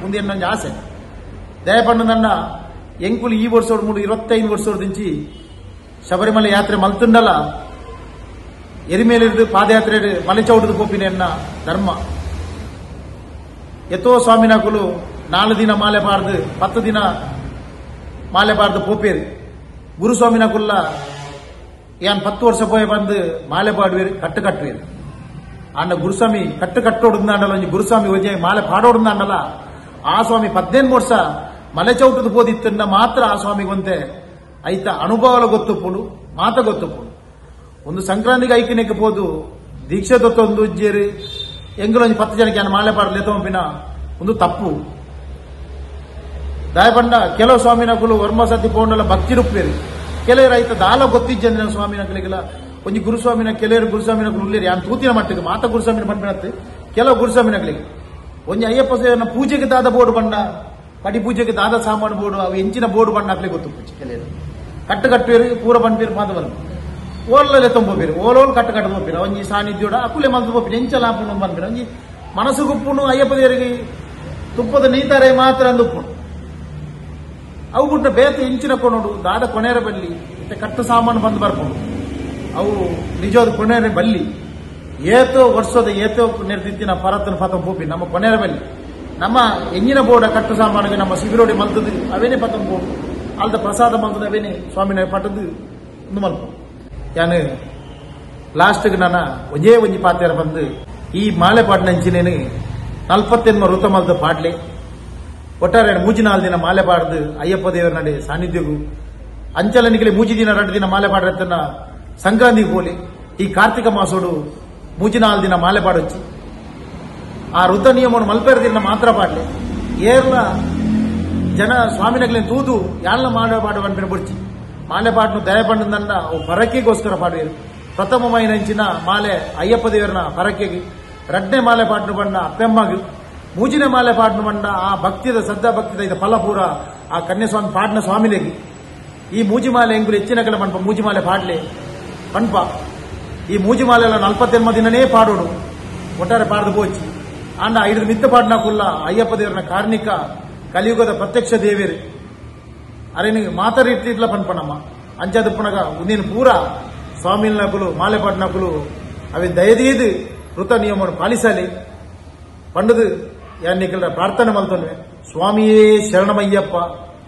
[SPEAKER 1] ಮುಂದೆ ನನ್ನ ಆಸೆ ದಯಪಣ್ಣನನ್ನ ಎಂಕುಲು ಈ ವರ್ಷೋಡ್ 25 ವರ್ಷದಿಂಚಿ ಶಬರಿಮಲೆ ಯಾತ್ರೆ ಮಲ್ತುಂಡಲ್ಲ ಎರಿಮೇಲಿದ್ದು ಪಾದಯಾತ್ರೆ ಮಲೆ ಚೌಟದ ಕೋಪಿನ ಧರ್ಮ ಎತ್ತೋ ಸ್ವಾಮಿನಾಕುಲು 4 ದಿನ ಮಾಲೆ ಪಾಡ್ದು 10 ದಿನ ಮಾಲೆ ಪಾಡ್ದು ಪೋಪೇರು ಗುರುಸ್ವಾಮಿನಾಕುಲ್ಲ ಏನ್ 10 ವರ್ಷ ಪೋಯ ಬಂದು ಮಾಲೆ ಪಾಡುವೇರು ಕಟ್ಟು ಕಟ್ಟುವೇರು ಅಂಡ ಗುರುಸ್ವಾಮಿ ಕಟ್ಟು ಕಟ್ಟೋಡುಂದಾಂಡಲ್ಲ ಒಂಜಿ ಗುರುಸ್ವಾಮಿ ಒಂಜಿ ಮಾಲೆ ಪಾಡೋಡುಂದಾಂಡಲ್ಲ ಆ ಸ್ವಾಮಿ 18 ವರ್ಷ ಮಲೆ ಚೌಟದ ಬೋದಿತ್ತನ್ನ ಮಾತ್ರ ಆ ಸ್ವಾಮಿಗೊಂತೆ ಐತ ಅನುಭವಲ ಗೊತ್ತುಪ್ಪುಡು ಮಾತ ಗೊತ್ತುಪ್ಪುಡು ಒಂದು ಸಂಕ್ರಾಂತಿಗೆ ಐಕ್ಯನಕ್ಕೆ ಹೋದು ದೀಕ್ಷೆ ತೊತ್ತೊಂದು ಉಜ್ಜೇರಿ ಎಂಗಳೊಂದು 10 ಜನಕ್ಕೆ ಮಾಲೆ ಪಾಡಲೆ ತೋಂಪಿನ ಒಂದು ತಪ್ಪು ದಾಯಪಂಡ ಕೆಲವು ಸ್ವಾಮಿನಕುಲು ವರ್ಮಸತಿ ಪೋಂಡಲ ಭಕ್ತಿ ರೂಪೇರಿ ಕೆಲವರು ಐತ ದಾಲ ಗೊತ್ತಿಜ್ಜಂದಿನ ಸ್ವಾಮಿನಕಲಿಗೆಲ್ಲ ಒಂಜಿ ಗುರುಸ್ವಾಮಿನ ಕೆಲವರು ಗುರುಸ್ವಾಮಿನಕಲು ಉಳ್ಳೇರಿ ಯಾನ್ ತೂತಿನ ಮಟ್ಟಿಗೆ ಮಾತ ಗುರುಸ್ವಾಮಿನ ಪಂಪಿನತ್ತೆ ಕೆಲವು ಗುರುಸ್ವಾಮಿನಕಲಿಗೆ ಒಂಜಿ ಅಯ್ಯಪ್ಪ ಸೇವನ ಪೂಜೆಗೆ ದಾದ ಬೋರ್ಡು ಬಂಡ ಪಡಿ ಪೂಜೆಗೆ ದಾದ ಸಾಮಾನು ಬೋರ್ಡು ಅವು ಎಂಚಿನ ಬೋರ್ಡು ಬಣ್ಣ ಹಾಕ್ಲಿ ಗೊತ್ತು ಕೆಲವರು ಕಟ್ಟುಕಟ್ಟುವೇರಿ ಪೂರ ಪಂಪೀರು ಮಾತವಲ್ಲ ಓಲಲ್ಲೇ ತುಂಬೋಬೇರು ಓಲೋಲ್ ಕಟ್ಟು ಹೋಗ್ತೀರ ಒಂಜಿ ಸಾನ್ನಿಧ್ಯೋಡ ಅಕುಲೆ ಮಲ್ತು ಹೋಗ್ತೀರಿ ಎಂಚಲ ಹಾಪುನು ಬಂದ್ಬಿರ ಒಂಜಿ ಮನಸ್ಸು ಗುಪ್ಪುನು ಅಯ್ಯಪ್ಪ ದೇವರಿಗೆ ತುಪ್ಪದ ನೀತಾರೆ ಮಾತ್ರ ಅಂದುಪ್ಪುನು ಅವು ಬಿಟ್ಟ ಬೇತ ಎಂಚಿನ ಕೊನೋಡು ದಾದ ಕೊನೆಯರ ಬಲ್ಲಿ ಮತ್ತೆ ಕಟ್ಟು ಸಾಮಾನು ಬಂದು ಬರ್ಕೊಂಡು ಅವು ನಿಜವಾದ ಕೊನೆಯರ ಬಲ್ಲಿ ಏತೋ ವರ್ಷದ ಏತೋ ನಿರ್ದಿತ್ತಿನ ಪರತನ ಪತಂ ಪೋಪಿ ನಮ್ಮ ಕೊನೆಯರ ಬಲ್ಲಿ ನಮ್ಮ ಎಂಜಿನ ಬೋರ್ಡ ಕಟ್ಟು ಸಾಮಾನಿಗೆ ನಮ್ಮ ಶಿಬಿರೋಡಿ ಮಲ್ತದು ಅವೇನೇ ಪತಂ ಬೋರ್ಡು ಅಲ್ದ ಪ್ರಸಾದ ಮಲ್ತದ ಅವೇನೇ ಸ್ವಾಮಿನ ಪಟ್ಟದು ಒಂದು ಮಲ್ಪು ಯಾನು ಲಾಸ್ಟ್ಗೆ ನಾನು ಒಂಜೇ ಒಂಜಿ ಪಾತ್ಯಾರ ಬಂದು ಈ ಮಾಲೆ ಪಾಡ್ನಂಚಿನೇನು 48 ವೃತ್ತ ಮಲ್ದ ಪಾಡ್ಲೆ ಒಟ್ಟಾರೆ 3 4 ದಿನ ಮಾಲೆ ಪಾಡ್ದು ಅಯ್ಯಪ್ಪ ದೇವರ ನಡೆ ಸಾನ್ನಿಧ್ಯಗೂ ಅಂಚಲನಿಗೆ 3 ದಿನ 2 ದಿನ ಮಾಲೆ ಪಾಡ್ರತನ ಸಂಕ್ರಾಂತಿಗೆ ಹೋಲಿ ಈ ಕಾರ್ತಿಕ ಮಾಸೋಡು 3 4 ದಿನ ಮಾಲೆ ಪಾಡೊಚ್ಚಿ ಆ ವೃತ್ತ ನಿಯಮವನ್ನು ಮಲ್ಪೇರ ದಿನ ಮಾತ್ರ ಪಾಡ್ಲೆ ಏರ್ಲ ಜನ ಸ್ವಾಮಿನಗ್ಲೆ ತೂದು ಯಾಳ್ನ ಮಾಲೆ ಪಾಡುವಂತ ಬುಡ್ಚಿ ಮಾಲೆ ಪಾಡ್ನು ದಯ ಪಂಡದನ್ನ ಅವು ಪರಕೆಗೋಸ್ಕರ ಪಾಡುವರು ಪ್ರಥಮ ಮೈನಂಚಿನ ಮಾಲೆ ಅಯ್ಯಪ್ಪ ದೇವರನ ಪರಕೆಗೆ 2ನೇ ಮಾಲೆ ಪಾಡ್ನು ಬಂಡ ಅಪ್ಪೆಮ್ಮಗೆ 3ನೇ ಮಾಲೆ ಪಾಡ್ನು ಬಂಡ ಆ ಭಕ್ತಿದ ಶ್ರದ್ಧಾ ಭಕ್ತಿದ ಇದು ಫಲಪೂರ ಆ ಕನ್ಯಾಸ್ವಾಮಿ ಪಾಡ್ನ ಸ್ವಾಮಿಲೆಗೆ ಈ ಮೂಜಿ ಮಾಲೆ ಎಂಗುಲು ಹೆಚ್ಚಿನ ಕೆಲ ಪಂಪ ಮೂಜಿ ಮಾಲೆ ಪಾಡ್ಲೆ ಪಂಪ ಈ ಮೂಜಿ ಮಾಲೆ ಎಲ್ಲ 48 ದಿನನೇ ಪಾಡೋಡು ಒಟ್ಟಾರೆ ಪಾಡ್ದು ಬೋಚಿ ಅಂಡ 5 ಮಿತ್ತ ಪಾಡ್ನ ಕುಲ್ಲ ಅಯ್ಯಪ್ಪ ದೇವರನ ಕಾರ್ಣಿಕ ಕಲಿಯುಗದ ಪ್ರತ್ಯಕ್ಷ ದೇವೇರು ಅರೆನಿಗೆ ಮಾತಾಡಿರ್ತಿದ್ಲ ಪನ್ಪನಮ್ಮ ಅಂಚಾದ ಪುನಗ ಉಂದಿನ ಪೂರ ಸ್ವಾಮಿನಕುಲು ಮಾಲೆ ಪಾಡ್ನಕುಲು ಅವೇ ದಯದೀದು ವೃತ ನಿಯಮವನ್ನು ಪಾಲಿಸಲಿ ಪಂಡದು ಯಾನಿಕಲ ಪ್ರಾರ್ಥನೆ ಮಲ್ತನ್ವೆ ಸ್ವಾಮಿಯೇ ಶರಣಮಯ್ಯಪ್ಪ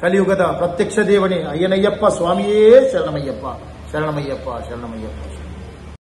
[SPEAKER 1] ಕಲಿಯುಗದ ಪ್ರತ್ಯಕ್ಷ ದೇವನೇ ಅಯ್ಯನಯ್ಯಪ್ಪ ಸ್ವಾಮಿಯೇ ಶರಣಮಯ್ಯಪ್ಪ ಶರಣಮಯ್ಯಪ್ಪ ಶರಣಮಯ್ಯಪ್ಪ